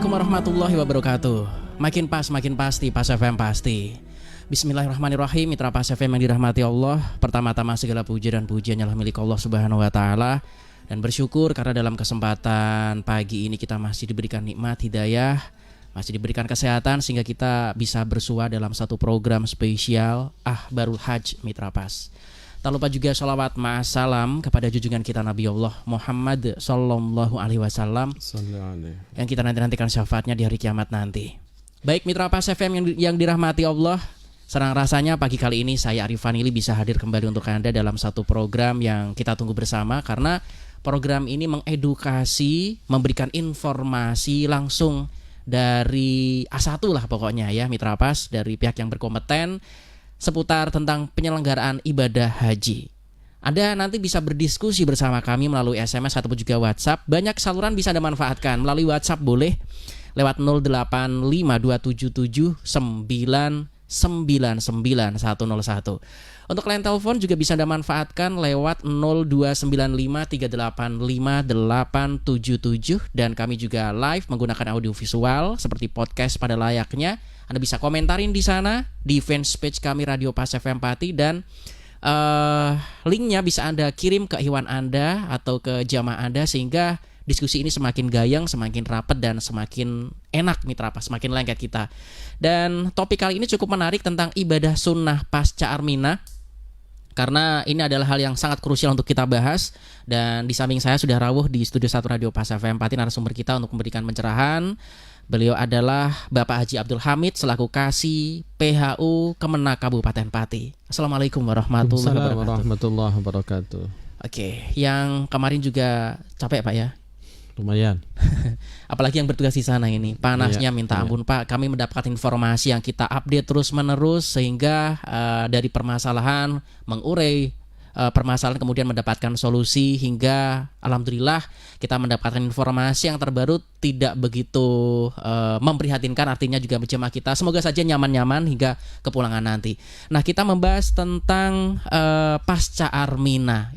Assalamualaikum warahmatullahi wabarakatuh. Makin pas, makin pasti, Pas FM pasti. Bismillahirrahmanirrahim. Mitra Pas FM yang dirahmati Allah, pertama-tama segala puji dan pujian adalah milik Allah Subhanahu wa taala. Dan bersyukur karena dalam kesempatan pagi ini kita masih diberikan nikmat hidayah, masih diberikan kesehatan sehingga kita bisa bersua dalam satu program spesial Ahbarul Hajj Mitra Pas. Tak lupa juga sholawat ma'asalam kepada junjungan kita Nabi Allah Muhammad Sallallahu Alaihi Wasallam yang kita nantikan syafaatnya di hari kiamat nanti. Baik Mitra Pas FM yang dirahmati Allah, senang rasanya pagi kali ini saya Arif Vanili bisa hadir kembali untuk Anda dalam satu program yang kita tunggu bersama, karena program ini mengedukasi, memberikan informasi langsung dari A1 lah pokoknya ya Mitra Pas, dari pihak yang berkompeten seputar tentang penyelenggaraan ibadah haji. Anda nanti bisa berdiskusi bersama kami melalui SMS ataupun juga WhatsApp. Banyak saluran bisa Anda manfaatkan. Melalui WhatsApp boleh lewat 08522799999101. Untuk line telepon juga bisa Anda manfaatkan lewat 02953855877, dan kami juga live menggunakan audio visual seperti podcast pada layaknya. Anda bisa komentarin di sana di fanpage kami Radio Pas FM Pati, dan linknya bisa Anda kirim ke ikhwan Anda atau ke jamaah Anda sehingga diskusi ini semakin gayeng, semakin rapat dan semakin enak Mitra Pas, semakin lengket kita. Dan topik kali ini cukup menarik tentang ibadah sunnah pasca Armina, karena ini adalah hal yang sangat krusial untuk kita bahas. Dan di samping saya sudah rawuh di studio 1 Radio Pas FM Pati narasumber kita untuk memberikan pencerahan. Beliau adalah Bapak Haji Abdul Hamid selaku Kasih PHU Kemenak Kabupaten Pati. Assalamualaikum warahmatullahi wabarakatuh. Oke, yang kemarin juga capek Pak ya? Lumayan. Apalagi yang bertugas di sana ini, panasnya minta ampun Pak. Kami mendapat informasi yang kita update terus menerus sehingga dari permasalahan mengurai permasalahan kemudian mendapatkan solusi, hingga alhamdulillah kita mendapatkan informasi yang terbaru tidak begitu memprihatinkan, artinya juga jemaah kita semoga saja nyaman-nyaman hingga kepulangan nanti. Nah, kita membahas tentang pasca Armina,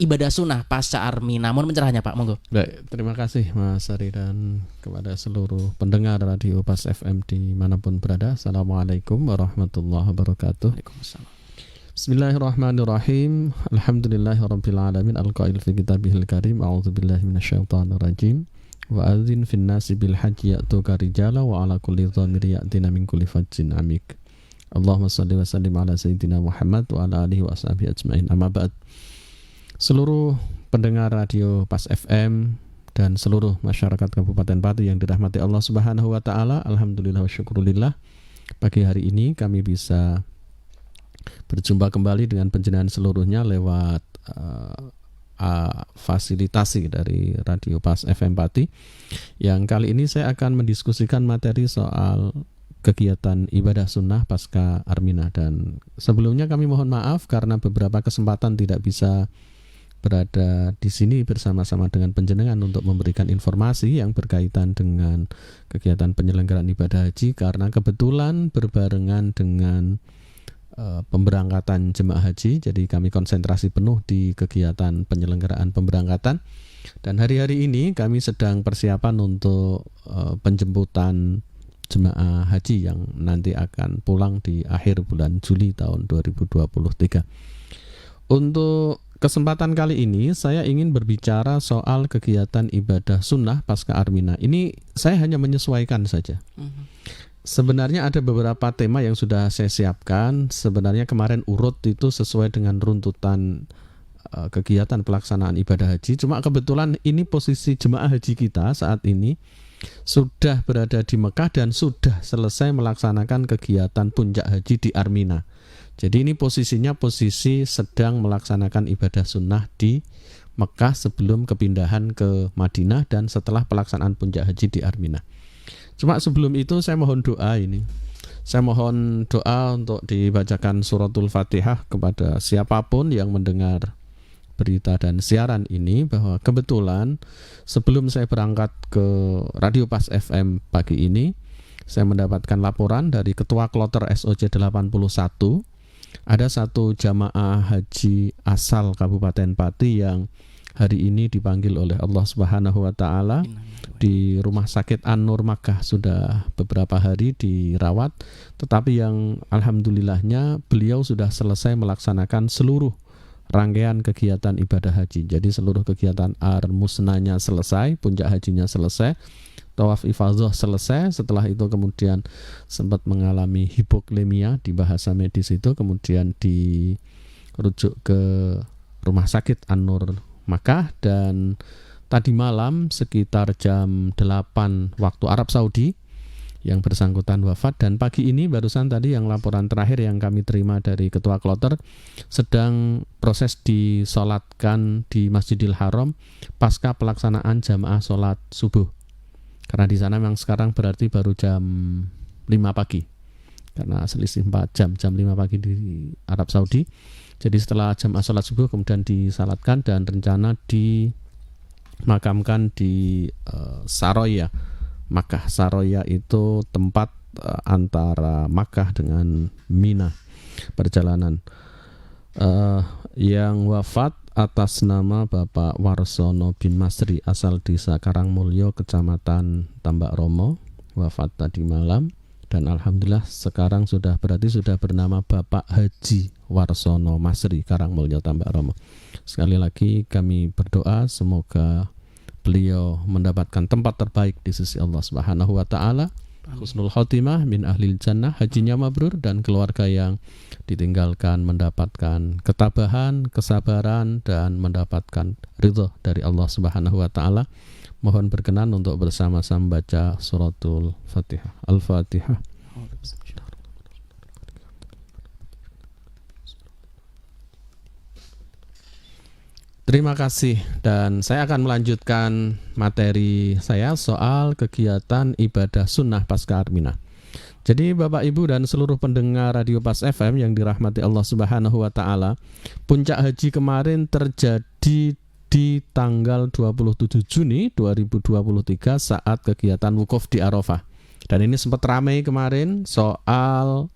ibadah sunnah pasca Armina. Mohon pencerahannya Pak, monggo. Baik, terima kasih Mas Ari dan kepada seluruh pendengar Radio Pas FM dimanapun berada. Assalamualaikum warahmatullahi wabarakatuh. Waalaikumsalam. Bismillahirrahmanirrahim. Alhamdulillahirabbil alamin, alqail fi kitabihil karim, a'udzubillahi minasyaitonir rajim. Wa adzin fin nasi bil hajji ya'tuka rijala wa ala kulli dhamir ya'tina min kulli fajjin amik. Allahumma shalli wa sallim ala sayyidina Muhammad wa ala alihi wa ashabihi ajmain. Amma ba'd. Seluruh pendengar Radio Pas FM dan seluruh masyarakat Kabupaten Pati yang dirahmati Allah Subhanahu wa taala, alhamdulillah wa syukurillah. Pagi hari ini kami bisa berjumpa kembali dengan penjenengan seluruhnya lewat fasilitasi dari Radio Pas FM Pati, yang kali ini saya akan mendiskusikan materi soal kegiatan ibadah sunnah pasca Armina. Dan sebelumnya kami mohon maaf karena beberapa kesempatan tidak bisa berada di sini bersama-sama dengan penjenengan untuk memberikan informasi yang berkaitan dengan kegiatan penyelenggaraan ibadah haji, karena kebetulan berbarengan dengan pemberangkatan jemaah haji. Jadi kami konsentrasi penuh di kegiatan penyelenggaraan pemberangkatan, dan hari-hari ini kami sedang persiapan untuk penjemputan jemaah haji yang nanti akan pulang di akhir bulan Juli tahun 2023. Untuk kesempatan kali ini saya ingin berbicara soal kegiatan ibadah sunnah pasca Armina. Ini saya hanya menyesuaikan saja. Sebenarnya ada beberapa tema yang sudah saya siapkan. Sebenarnya kemarin urut itu sesuai dengan runtutan kegiatan pelaksanaan ibadah haji. Cuma kebetulan ini posisi jemaah haji kita saat ini sudah berada di Mekah dan sudah selesai melaksanakan kegiatan puncak haji di Armina. Jadi ini posisinya posisi sedang melaksanakan ibadah sunnah di Mekah sebelum kepindahan ke Madinah dan setelah pelaksanaan puncak haji di Armina. Cuma sebelum itu saya mohon doa ini. Saya mohon doa untuk dibacakan suratul Fatihah kepada siapapun yang mendengar berita dan siaran ini, bahwa kebetulan sebelum saya berangkat ke Radio Pas FM pagi ini, saya mendapatkan laporan dari Ketua Kloter SOC 81. Ada satu jamaah haji asal Kabupaten Pati yang hari ini dipanggil oleh Allah Subhanahu wa taala di Rumah Sakit An-Nur Makkah, sudah beberapa hari dirawat, tetapi yang alhamdulillahnya beliau sudah selesai melaksanakan seluruh rangkaian kegiatan ibadah haji. Jadi seluruh kegiatan ar-musnanya selesai, puncak hajinya selesai, tawaf ifadah selesai. Setelah itu kemudian sempat mengalami hipoklemia di bahasa medis itu, kemudian dirujuk ke Rumah Sakit An-Nur Makkah, dan tadi malam sekitar jam 8 waktu Arab Saudi yang bersangkutan wafat. Dan pagi ini barusan tadi yang laporan terakhir yang kami terima dari Ketua Kloter, sedang proses disolatkan di Masjidil Haram pasca pelaksanaan jamaah sholat subuh. Karena di sana memang sekarang berarti baru jam 5 pagi, karena selisih 4 jam, jam 5 pagi di Arab Saudi. Jadi setelah jamaah sholat subuh kemudian disalatkan dan rencana dimakamkan di Saroya, Makkah. Saroya itu tempat antara Makkah dengan Mina perjalanan. Yang wafat atas nama Bapak Warsono bin Masri, asal desa Karangmulyo, kecamatan Tambak Romo, wafat tadi malam. Dan alhamdulillah sekarang sudah bernama Bapak Haji Warsono Masri, Karangmulyo, Tambak Romo. Sekali lagi kami berdoa semoga beliau mendapatkan tempat terbaik di sisi Allah Subhanahu wa taala, husnul khotimah, min ahlil jannah, hajinya mabrur, dan keluarga yang ditinggalkan mendapatkan ketabahan, kesabaran, dan mendapatkan ridho dari Allah Subhanahu wa taala. Mohon berkenan untuk bersama-sama baca suratul Fatihah. Al-Fatihah. Terima kasih, dan saya akan melanjutkan materi saya soal kegiatan ibadah sunnah pasca Armina. Jadi Bapak Ibu dan seluruh pendengar Radio Pas FM yang dirahmati Allah Subhanahu wa taala, puncak haji kemarin terjadi di tanggal 27 Juni 2023 saat kegiatan wukuf di Arafah. Dan ini sempat ramai kemarin soal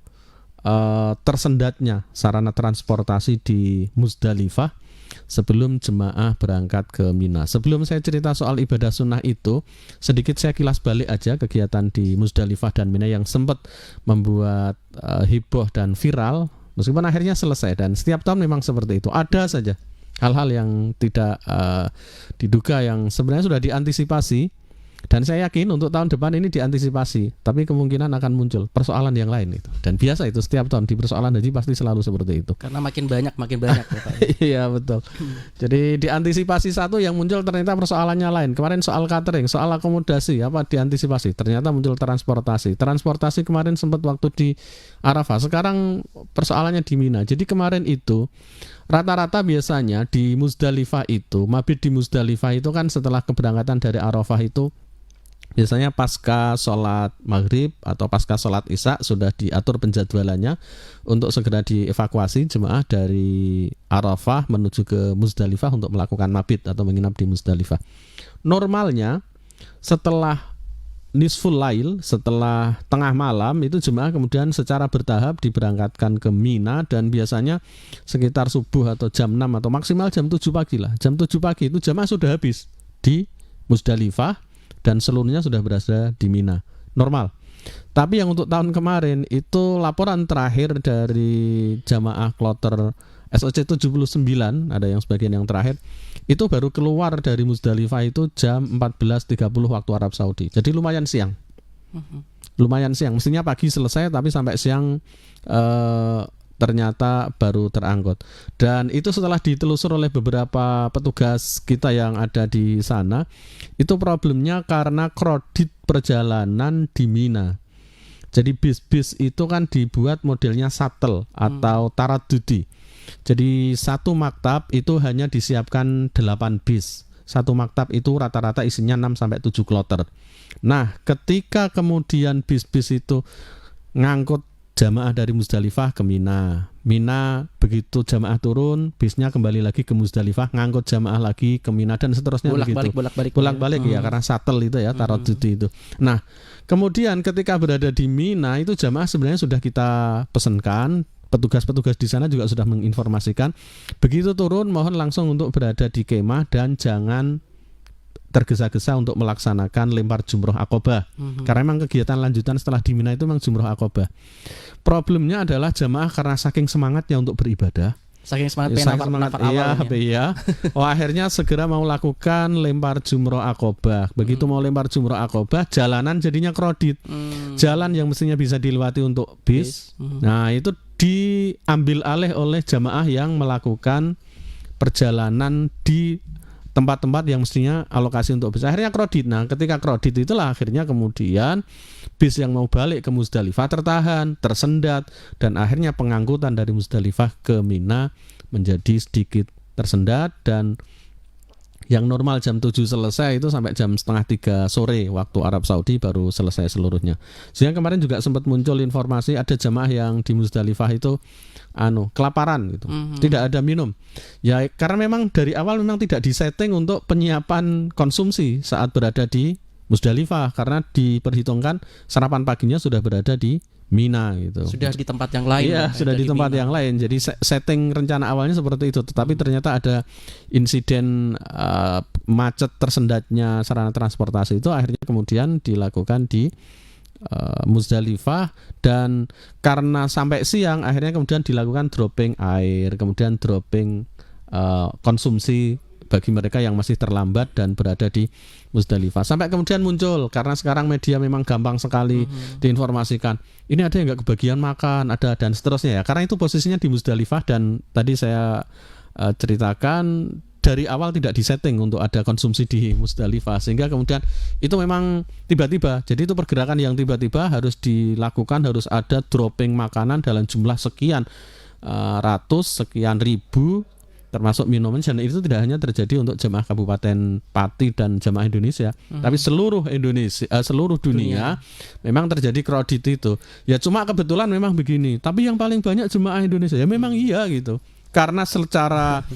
tersendatnya sarana transportasi di Muzdalifah sebelum jemaah berangkat ke Mina. Sebelum saya cerita soal ibadah sunnah itu, sedikit saya kilas balik aja kegiatan di Muzdalifah dan Mina yang sempat membuat heboh dan viral, meskipun akhirnya selesai. Dan setiap tahun memang seperti itu, ada saja hal-hal yang tidak diduga yang sebenarnya sudah diantisipasi. Dan saya yakin untuk tahun depan ini diantisipasi, tapi kemungkinan akan muncul persoalan yang lain itu. Dan biasa itu setiap tahun di persoalan haji pasti selalu seperti itu. Karena makin banyak ya, Pak. Iya betul. Jadi diantisipasi satu, yang muncul ternyata persoalannya lain. Kemarin soal catering, soal akomodasi, apa diantisipasi? Ternyata muncul transportasi. Transportasi kemarin sempat waktu di Arafah. Sekarang persoalannya di Mina. Jadi kemarin itu rata-rata biasanya di Muzdalifah itu, mabit di Muzdalifah itu kan setelah keberangkatan dari Arafah itu biasanya pasca sholat maghrib atau pasca sholat isya sudah diatur penjadwalannya untuk segera dievakuasi jemaah dari Arafah menuju ke Muzdalifah untuk melakukan mabit atau menginap di Muzdalifah. Normalnya setelah nisful lail, setelah tengah malam itu jemaah kemudian secara bertahap diberangkatkan ke Mina, dan biasanya sekitar subuh atau jam 6 atau maksimal jam 7 pagi lah. Jam 7 pagi itu jemaah sudah habis di Muzdalifah dan seluruhnya sudah berada di Mina, normal. Tapi yang untuk tahun kemarin itu laporan terakhir dari jamaah kloter SOC 79, ada yang sebagian yang terakhir, itu baru keluar dari Muzdalifah itu jam 14.30 waktu Arab Saudi. Jadi lumayan siang. Lumayan siang, mestinya pagi selesai tapi sampai siang ternyata baru terangkut. Dan itu setelah ditelusur oleh beberapa petugas kita yang ada di sana, itu problemnya karena kredit perjalanan di Mina. Jadi bis-bis itu kan dibuat modelnya shuttle atau taradudi. Jadi satu maktab itu hanya disiapkan 8 bis. Satu maktab itu rata-rata isinya 6-7 kloter. Nah, ketika kemudian bis-bis itu ngangkut jamaah dari Muzdalifah ke Mina. Mina begitu jamaah turun, bisnya kembali lagi ke Muzdalifah, ngangkut jamaah lagi ke Mina, dan seterusnya begitu. Bolak-balik ya, karena shuttle itu ya, taradudi itu. Nah, kemudian ketika berada di Mina itu jamaah sebenarnya sudah kita pesankan petugas-petugas di sana juga sudah menginformasikan. Begitu turun mohon langsung untuk berada di kemah dan jangan tergesa-gesa untuk melaksanakan lempar jumroh akobah. Karena memang kegiatan lanjutan setelah di Mina itu memang jumroh akobah. Problemnya adalah jamaah karena saking semangatnya untuk beribadah, saking semangat pengen nafar awalnya. Iya. Akhirnya segera mau lakukan lempar jumroh akobah. Begitu mau lempar jumroh akobah, jalanan jadinya kredit. Jalan yang mestinya bisa dilewati untuk bis. Nah, itu diambil alih oleh jamaah yang melakukan perjalanan di tempat-tempat yang mestinya alokasi untuk bis. Akhirnya kredit. Nah, ketika kredit itulah akhirnya kemudian bis yang mau balik ke Musdalifah tertahan, tersendat, dan akhirnya pengangkutan dari Musdalifah ke Mina menjadi sedikit tersendat, dan yang normal jam 7 selesai itu sampai jam setengah 3 sore waktu Arab Saudi baru selesai seluruhnya. Sehingga kemarin juga sempat muncul informasi ada jamaah yang di Musdalifah itu kelaparan gitu. Tidak ada minum. Ya karena memang dari awal memang tidak disetting untuk penyiapan konsumsi saat berada di Musdalifah, karena diperhitungkan sarapan paginya sudah berada di Mina gitu. Sudah di tempat yang lain. Iya, sudah di tempat yang lain. Jadi setting rencana awalnya seperti itu, tetapi ternyata ada insiden macet tersendatnya sarana transportasi itu akhirnya kemudian dilakukan di Musdalifah, dan karena sampai siang akhirnya kemudian dilakukan dropping air, kemudian dropping konsumsi bagi mereka yang masih terlambat dan berada di Musdalifah. Sampai kemudian muncul, karena sekarang media memang gampang sekali diinformasikan, ini ada yang nggak kebagian makan, ada dan seterusnya ya. Karena itu posisinya di Musdalifah, dan tadi saya ceritakan dari awal tidak disetting untuk ada konsumsi di Musdalifah, sehingga kemudian itu memang tiba-tiba. Jadi itu pergerakan yang tiba-tiba harus dilakukan, harus ada dropping makanan dalam jumlah sekian ratus, sekian ribu, termasuk minuman. Dan itu tidak hanya terjadi untuk jemaah Kabupaten Pati dan jemaah Indonesia, tapi seluruh Indonesia, seluruh dunia memang terjadi kredit itu. Ya cuma kebetulan memang begini. Tapi yang paling banyak jemaah Indonesia. Ya memang iya gitu. Karena secara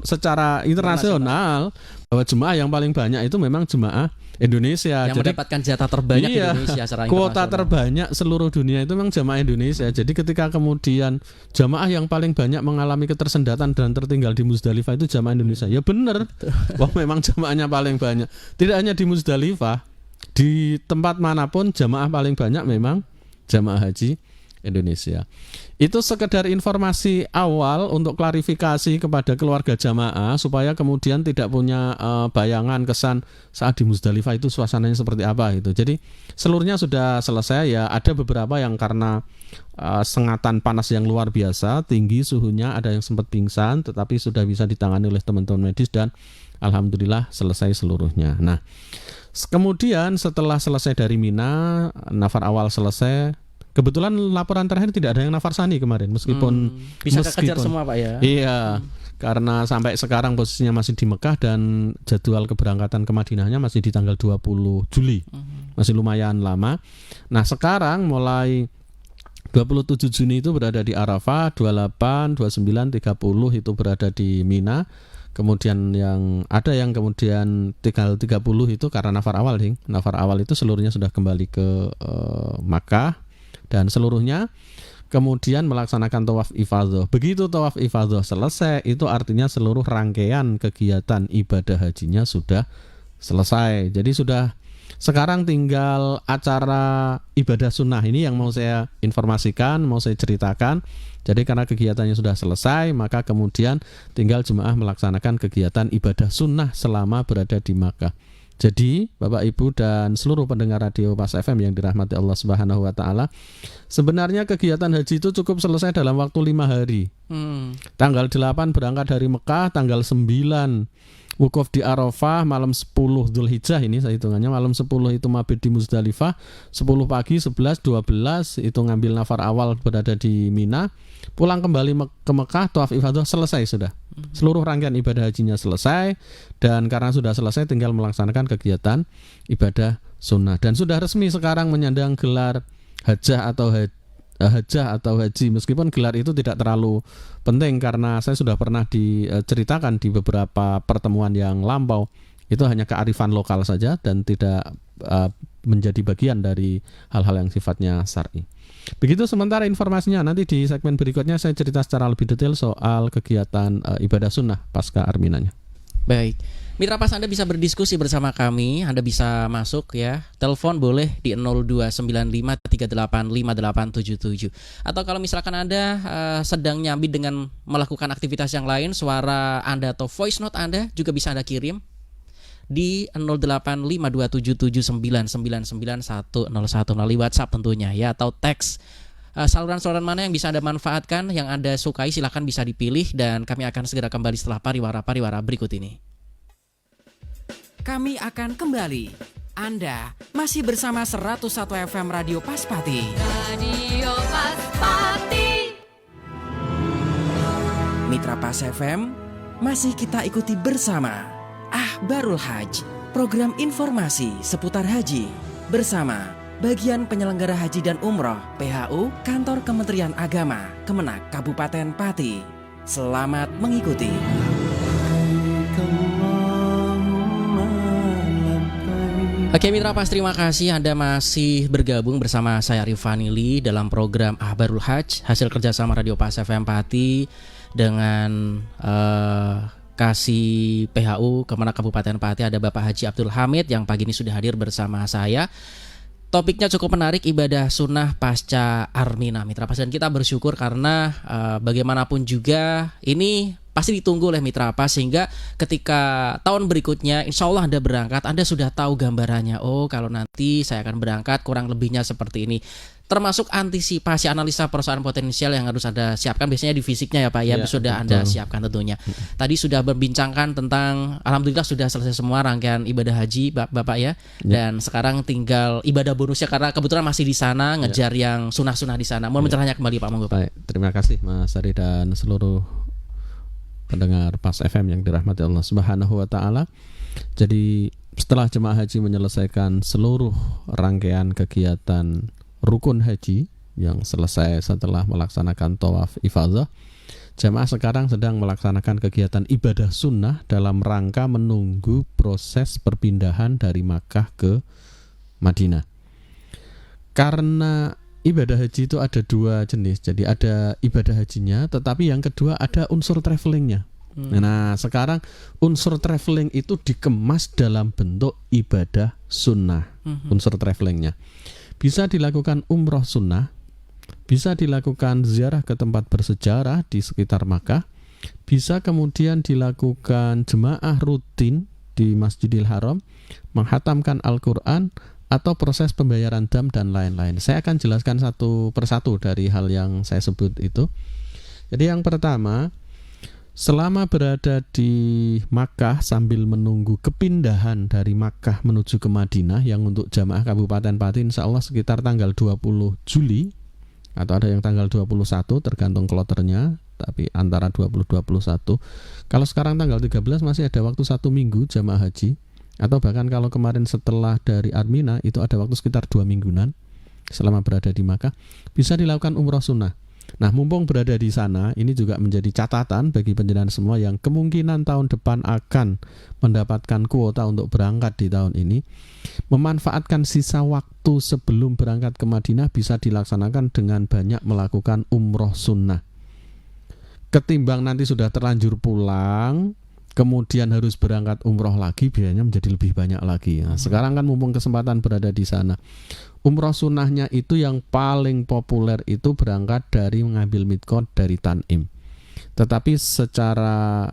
secara internasional bahwa jemaah yang paling banyak itu memang jemaah Indonesia. Yang jadi, mendapatkan jatah terbanyak di Indonesia secara kuota terbanyak seluruh dunia itu memang jamaah Indonesia. Jadi ketika kemudian jamaah yang paling banyak mengalami ketersendatan dan tertinggal di Musdalifah itu jamaah Indonesia. Ya benar. Wah memang jamaahnya paling banyak. Tidak hanya di Musdalifah, di tempat manapun jamaah paling banyak memang jamaah haji Indonesia. Itu sekedar informasi awal untuk klarifikasi kepada keluarga jamaah supaya kemudian tidak punya bayangan kesan saat di Musdalifah itu suasananya seperti apa gitu. Jadi seluruhnya sudah selesai ya. Ada beberapa yang karena sengatan panas yang luar biasa, tinggi suhunya, ada yang sempat pingsan, tetapi sudah bisa ditangani oleh teman-teman medis dan alhamdulillah selesai seluruhnya. Nah, kemudian setelah selesai dari Mina, nafar awal selesai. Kebetulan laporan terakhir tidak ada yang nafar sani kemarin, meskipun bisa kekejar semua Pak ya. Iya, karena sampai sekarang posisinya masih di Mekah dan jadwal keberangkatan ke Madinahnya masih di tanggal 20 Juli. Masih lumayan lama. Nah, sekarang mulai 27 Juni itu berada di Arafah, 28, 29, 30 itu berada di Mina. Kemudian yang ada yang kemudian tanggal 30 itu karena nafar awal, Ding. Nafar awal itu seluruhnya sudah kembali ke Makkah. Dan seluruhnya kemudian melaksanakan tawaf ifadah. Begitu tawaf ifadah selesai, itu artinya seluruh rangkaian kegiatan ibadah hajinya sudah selesai. Jadi sudah sekarang tinggal acara ibadah sunnah ini yang mau saya informasikan, mau saya ceritakan. Jadi karena kegiatannya sudah selesai, maka kemudian tinggal jemaah melaksanakan kegiatan ibadah sunnah selama berada di Makkah. Jadi Bapak Ibu dan seluruh pendengar radio Pas FM yang dirahmati Allah Subhanahu wa taala, sebenarnya kegiatan haji itu cukup selesai dalam waktu 5 hari. Tanggal 8 berangkat dari Mekah, tanggal 9 wukuf di Arafah, malam 10 Dzulhijjah ini saya hitungannya, malam 10 itu mabit di Musdalifah, 10 pagi, 11, 12 itu ngambil nafar awal berada di Mina, pulang kembali ke Mekah, tawaf ifadah selesai sudah. Seluruh rangkaian ibadah hajinya selesai, dan karena sudah selesai tinggal melaksanakan kegiatan ibadah sunnah. Dan sudah resmi sekarang menyandang gelar hajah atau haji, meskipun gelar itu tidak terlalu penting karena saya sudah pernah diceritakan di beberapa pertemuan yang lampau, itu hanya kearifan lokal saja dan tidak menjadi bagian dari hal-hal yang sifatnya syar'i. Begitu sementara informasinya. Nanti di segmen berikutnya saya cerita secara lebih detail soal kegiatan ibadah sunnah pasca Arminanya. Baik, Mitra Pas, Anda bisa berdiskusi bersama kami. Anda bisa masuk ya. Telepon boleh di 0295385877. Atau kalau misalkan Anda sedang nyambi dengan melakukan aktivitas yang lain, suara Anda atau voice note Anda juga bisa Anda kirim di 08527799991010 melalui WhatsApp tentunya ya, atau teks. Saluran-saluran mana yang bisa Anda manfaatkan, yang Anda sukai, silakan bisa dipilih, dan kami akan segera kembali setelah pariwara berikut ini. Kami akan kembali. Anda masih bersama 101 FM Radio Paspati. Radio Paspati. Mitra Pas FM masih kita ikuti bersama Ahbarul Hajj, program informasi seputar haji bersama Bagian Penyelenggara Haji dan Umroh PHU Kantor Kementerian Agama Kemenak Kabupaten Pati. Selamat mengikuti. Oke Mitra Pas, terima kasih Anda masih bergabung bersama saya Rifanili dalam program Ahbarul Hajj, hasil kerjasama Radio Pas FM Pati dengan Kasih PHU Kemenak Kabupaten Pati. Ada Bapak Haji Abdul Hamid yang pagi ini sudah hadir bersama saya. Topiknya cukup menarik, ibadah sunnah pasca Armina, Mitra Pas, dan kita bersyukur karena bagaimanapun juga ini pasti ditunggu oleh Mitra Pas, sehingga ketika tahun berikutnya insya Allah Anda berangkat, Anda sudah tahu gambarannya. Oh, kalau nanti saya akan berangkat kurang lebihnya seperti ini. Termasuk antisipasi, analisa perusahaan potensial yang harus Anda siapkan, biasanya di fisiknya ya Pak ya, sudah betul. Anda siapkan tentunya. Tadi sudah berbincangkan tentang, alhamdulillah sudah selesai semua rangkaian ibadah haji Bapak ya. Dan sekarang tinggal ibadah bonusnya, karena kebetulan masih di sana ngejar yang sunah-sunah di sana. Mohon pencerahannya kembali Pak, monggo. Baik, terima kasih Mas Ari dan seluruh pendengar Pas FM yang dirahmati Allah Subhanahu wa taala. Jadi setelah jemaah haji menyelesaikan seluruh rangkaian kegiatan rukun haji yang selesai setelah melaksanakan tawaf ifadah, jemaah sekarang sedang melaksanakan kegiatan ibadah sunnah dalam rangka menunggu proses perpindahan dari Makkah ke Madinah. Karena ibadah haji itu ada dua jenis, jadi ada ibadah hajinya, tetapi yang kedua ada unsur travelingnya. Nah sekarang unsur traveling itu dikemas dalam bentuk ibadah sunnah. Unsur travelingnya bisa dilakukan umroh sunnah, bisa dilakukan ziarah ke tempat bersejarah di sekitar Makkah, bisa kemudian dilakukan jemaah rutin di Masjidil Haram, menghatamkan Al-Quran, atau proses pembayaran dam dan lain-lain. Saya akan jelaskan satu persatu dari hal yang saya sebut itu. Jadi yang pertama, selama berada di Makkah sambil menunggu kepindahan dari Makkah menuju ke Madinah, yang untuk jamaah Kabupaten Pati insya Allah sekitar tanggal 20 Juli atau ada yang tanggal 21 tergantung kloternya, tapi antara 20-21. Kalau sekarang tanggal 13 masih ada waktu 1 minggu jamaah haji, atau bahkan kalau kemarin setelah dari Armina itu ada waktu sekitar 2 mingguan selama berada di Makkah, bisa dilakukan umroh sunnah. Nah, mumpung berada di sana, ini juga menjadi catatan bagi penjenengan semua yang kemungkinan tahun depan akan mendapatkan kuota untuk berangkat di tahun ini. Memanfaatkan sisa waktu sebelum berangkat ke Madinah bisa dilaksanakan dengan banyak melakukan umroh sunnah. Ketimbang nanti sudah terlanjur pulang, kemudian harus berangkat umroh lagi, biayanya menjadi lebih banyak lagi. Nah, sekarang kan mumpung kesempatan berada di sana. Umroh sunnahnya itu yang paling populer itu berangkat dari mengambil miqat dari Tan'im. Tetapi secara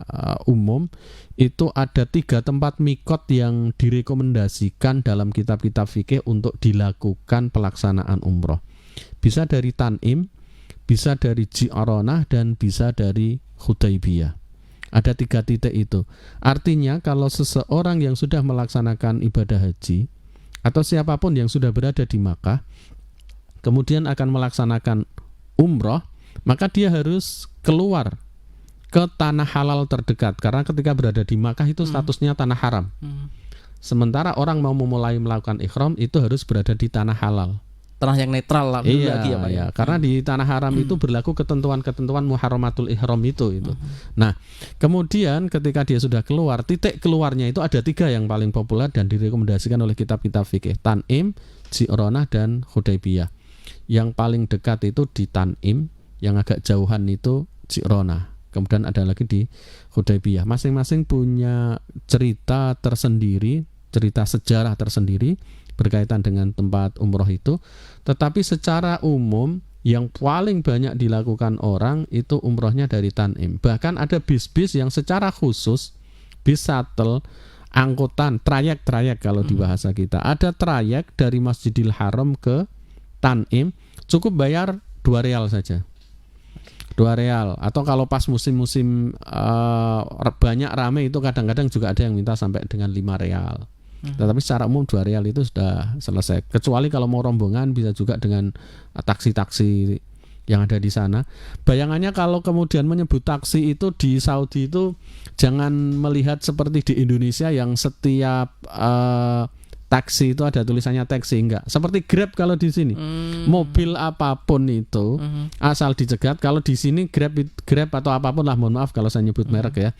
umum itu ada 3 tempat miqat yang direkomendasikan dalam kitab-kitab fikih untuk dilakukan pelaksanaan umroh. Bisa dari Tan'im, bisa dari Ji'aranah, dan bisa dari Hudaybiyah. Ada 3 titik itu. Artinya kalau seseorang yang sudah melaksanakan ibadah haji atau siapapun yang sudah berada di Makkah kemudian akan melaksanakan umroh, maka dia harus keluar ke tanah halal terdekat, karena ketika berada di Makkah itu statusnya tanah haram. Sementara orang mau memulai melakukan ihram itu harus berada di tanah halal tanah yang netral lah dulu lagi ya Pak ya. Karena di tanah haram itu berlaku ketentuan-ketentuan muharramatul ihram itu. Nah, kemudian ketika dia sudah keluar, titik keluarnya itu ada 3 yang paling populer dan direkomendasikan oleh kitab-kitab fikih: Tan'im, Ji'ronah, dan Hudaybiyah. Yang paling dekat itu di Tan'im, yang agak jauhan itu Ji'ronah. Kemudian ada lagi di Hudaybiyah. Masing-masing punya cerita tersendiri, cerita sejarah tersendiri berkaitan dengan tempat umroh itu. Tetapi secara umum yang paling banyak dilakukan orang itu umrohnya dari Tan'im. Bahkan ada bis-bis yang secara khusus, bis shuttle, angkutan, trayek kalau di bahasa kita. Ada trayek dari Masjidil Haram ke Tan'im, cukup bayar 2 rial saja. 2 rial. Atau kalau pas musim-musim banyak rame itu kadang-kadang juga ada yang minta sampai dengan 5 rial. Tetapi secara umum 2 rial itu sudah selesai. Kecuali kalau mau rombongan bisa juga dengan taksi-taksi yang ada di sana. Bayangannya kalau kemudian menyebut taksi itu di Saudi itu jangan melihat seperti di Indonesia yang setiap taksi itu ada tulisannya taksi, enggak. Seperti Grab kalau di sini. Mobil apapun itu asal dicegat, kalau di sini Grab atau apapun lah, mohon maaf kalau saya nyebut merek ya.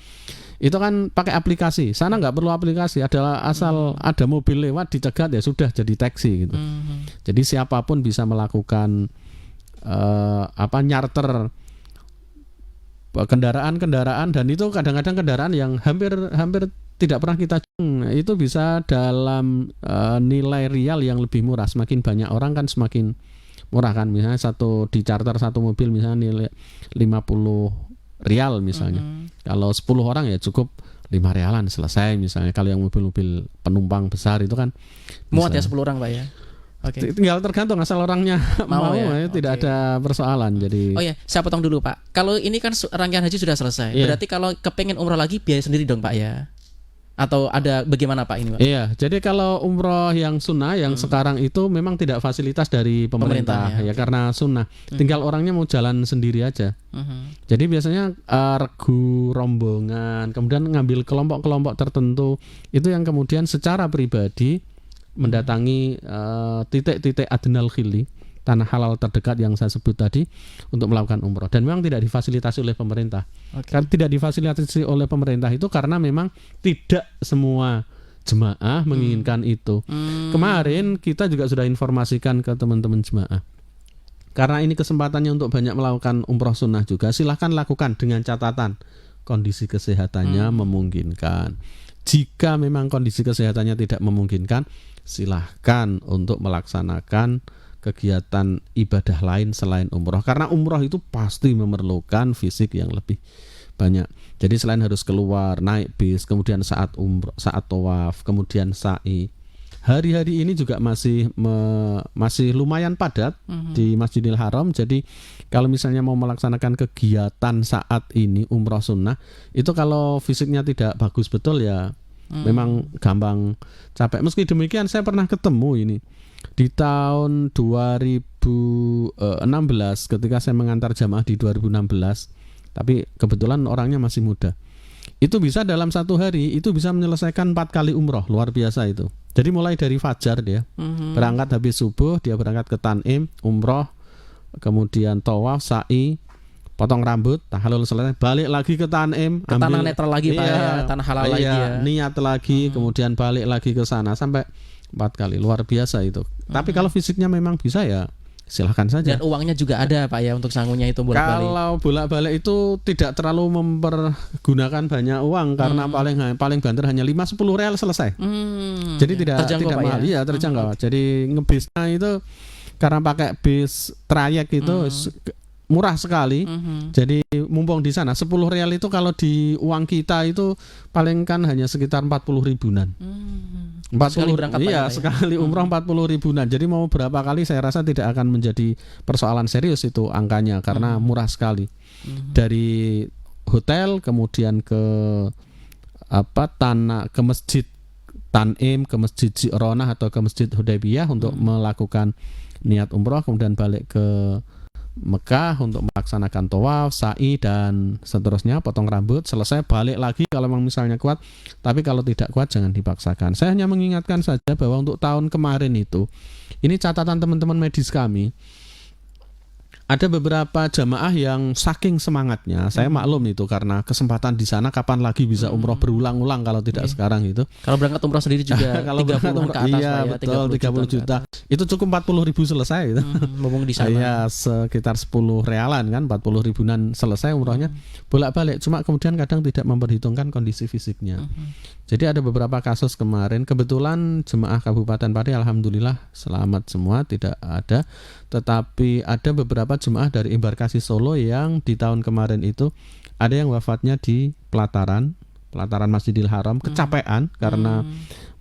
Itu kan pakai aplikasi. Sana nggak perlu aplikasi, adalah asal ada mobil lewat dicegat ya sudah jadi taksi gitu. Jadi siapapun bisa melakukan nyarter kendaraan dan itu kadang-kadang kendaraan yang hampir tidak pernah kita itu bisa dalam nilai rial yang lebih murah. Semakin banyak orang kan semakin murah kan. Misalnya di charter satu mobil misalnya nilai 50 rial misalnya. Kalau 10 orang ya cukup 5 rialan selesai misalnya. Kalau yang mobil-mobil penumpang besar itu kan muat ya 10 orang Pak ya. Okay. Tinggal tergantung asal orangnya mau ya. Tidak ada persoalan. Jadi oh ya, saya potong dulu Pak. Kalau ini kan rangkaian haji sudah selesai. Berarti kalau kepengen umroh lagi biaya sendiri dong Pak ya? Atau ada bagaimana Pak ini Pak? Iya, jadi kalau umroh yang sunnah yang sekarang itu memang tidak fasilitas dari pemerintah ya, karena sunnah. Tinggal orangnya mau jalan sendiri aja. Jadi biasanya regu rombongan, kemudian ngambil kelompok-kelompok tertentu itu yang kemudian secara pribadi mendatangi titik-titik adnal khili, tanah halal terdekat yang saya sebut tadi untuk melakukan umroh, dan memang tidak difasilitasi oleh pemerintah. Kan tidak difasilitasi oleh pemerintah itu karena memang tidak semua jemaah menginginkan itu. Kemarin kita juga sudah informasikan ke teman-teman jemaah. Karena ini kesempatannya untuk banyak melakukan umroh sunnah juga, silahkan lakukan dengan catatan kondisi kesehatannya memungkinkan. Jika memang kondisi kesehatannya tidak memungkinkan, silahkan untuk melaksanakan kegiatan ibadah lain selain umroh, karena umroh itu pasti memerlukan fisik yang lebih banyak. Jadi selain harus keluar naik bis, kemudian saat umroh, saat tawaf, kemudian sa'i, hari-hari ini juga masih lumayan padat di Masjidil Haram. Jadi kalau misalnya mau melaksanakan kegiatan saat ini umroh sunnah, itu kalau fisiknya tidak bagus betul ya memang gampang capek. Meski demikian saya pernah ketemu ini di tahun 2016 ketika saya mengantar jamaah di 2016, tapi kebetulan orangnya masih muda. Itu bisa dalam satu hari itu bisa menyelesaikan 4 kali umroh, luar biasa itu. Jadi mulai dari fajar dia berangkat habis subuh, dia berangkat ke Tan'im, umroh, kemudian tawaf, sa'i, potong rambut, tahalul selesai, balik lagi ke Tan'im, ke tanah netral lagi Pak ya, tanah halal lagi ya. Niat lagi, kemudian balik lagi ke sana sampai 4 kali, luar biasa itu. Tapi kalau fisiknya memang bisa ya silahkan saja. Dan uangnya juga ada Pak ya untuk sangunya itu bolak-balik. Kalau bolak-balik itu tidak terlalu mempergunakan banyak uang, karena paling banter hanya 5-10 rial selesai. Jadi tidak mahal ya, terjangkau. Jadi ngebisnya itu karena pakai bis trayek itu murah sekali. Jadi mumpung di sana 10 rial itu kalau di uang kita itu paling kan hanya sekitar 40 ribuan. 40 sekali berangkat iya, sekali umroh 40 ribuan. Jadi mau berapa kali saya rasa tidak akan menjadi persoalan serius itu angkanya, karena murah sekali. Dari hotel kemudian ke ke masjid Tan'im, ke masjid Ji'ronah atau ke masjid Hudaybiyah untuk melakukan niat umroh, kemudian balik ke Mekah untuk melaksanakan tawaf, sa'i dan seterusnya, potong rambut, selesai balik lagi kalau memang misalnya kuat. Tapi kalau tidak kuat jangan dipaksakan. Saya hanya mengingatkan saja bahwa untuk tahun kemarin itu, ini catatan teman-teman medis kami, ada beberapa jamaah yang saking semangatnya, saya maklum itu karena kesempatan di sana kapan lagi bisa umroh berulang-ulang kalau tidak sekarang itu. Kalau berangkat umroh sendiri juga Kalau 30-an ke atas, iya Pak, ya, betul 30 juta. Itu cukup 40.000 selesai gitu. Mumpung di sana. Iya, sekitar 10 realan kan, 40 ribuan selesai umrohnya. Bolak-balik, cuma kemudian kadang tidak memperhitungkan kondisi fisiknya. Jadi ada beberapa kasus kemarin, kebetulan jemaah Kabupaten Pati alhamdulillah selamat semua, tidak ada. Tetapi ada beberapa jemaah dari embarkasi Solo yang di tahun kemarin itu ada yang wafatnya di pelataran Masjidil Haram, kecapean karena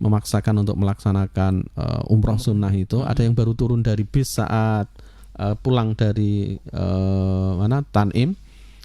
memaksakan untuk melaksanakan umroh sunnah itu. Ada yang baru turun dari bis saat pulang dari Tanim,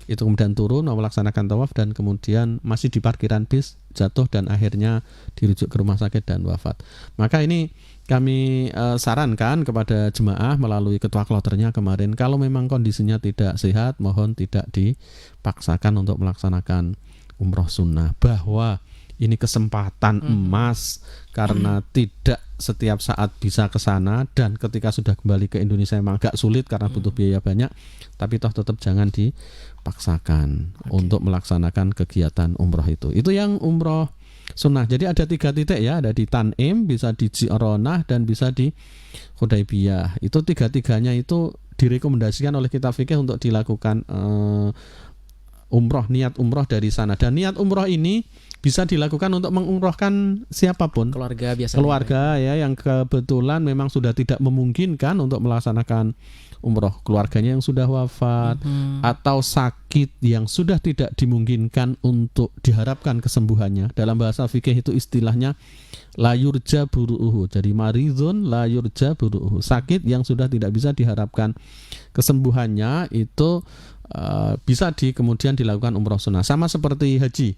itu kemudian turun mau melaksanakan tawaf dan kemudian masih di parkiran bis jatuh dan akhirnya dirujuk ke rumah sakit dan wafat. Maka ini kami sarankan kepada jemaah melalui ketua kloternya kemarin, kalau memang kondisinya tidak sehat, mohon tidak dipaksakan untuk melaksanakan umroh sunnah, bahwa ini kesempatan emas karena tidak setiap saat bisa ke sana, dan ketika sudah kembali ke Indonesia memang agak sulit karena butuh biaya banyak, tapi toh tetap jangan dipaksakan untuk melaksanakan kegiatan umroh itu. Itu yang umroh sunnah. Jadi ada 3 titik ya, ada di Tanim, bisa di Ji'ronah, dan bisa di Hudaybiyah. Itu 3-tiganya itu direkomendasikan oleh kitab fikih untuk dilakukan umroh, niat umroh dari sana. Dan niat umroh ini bisa dilakukan untuk mengumrohkan siapapun, keluarga ya yang kebetulan memang sudah tidak memungkinkan untuk melaksanakan umroh, keluarganya yang sudah wafat atau sakit yang sudah tidak dimungkinkan untuk diharapkan kesembuhannya. Dalam bahasa fikih itu istilahnya la yurja buru'uhu. Jadi maridun la yurja buru'uhu, sakit yang sudah tidak bisa diharapkan kesembuhannya itu bisa kemudian dilakukan umroh sunnah. Sama seperti haji,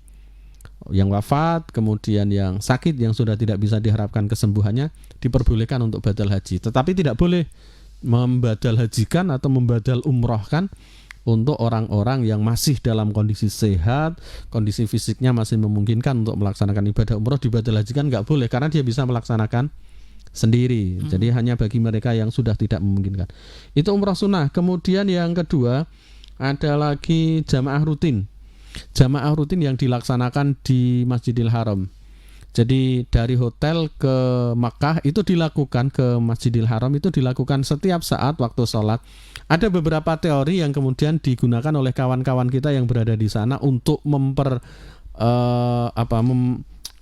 yang wafat kemudian yang sakit yang sudah tidak bisa diharapkan kesembuhannya diperbolehkan untuk badal haji, tetapi tidak boleh membadal hajikan atau membadal umrohkan untuk orang-orang yang masih dalam kondisi sehat, kondisi fisiknya masih memungkinkan untuk melaksanakan ibadah umroh, dibadal hajikan nggak boleh karena dia bisa melaksanakan sendiri. Jadi hanya bagi mereka yang sudah tidak memungkinkan. Itu umroh sunnah. Kemudian yang kedua ada lagi jamaah rutin. Jamaah rutin yang dilaksanakan di Masjidil Haram. Jadi dari hotel ke Makkah itu dilakukan, ke Masjidil Haram itu dilakukan setiap saat waktu sholat. Ada beberapa teori yang kemudian digunakan oleh kawan-kawan kita yang berada di sana untuk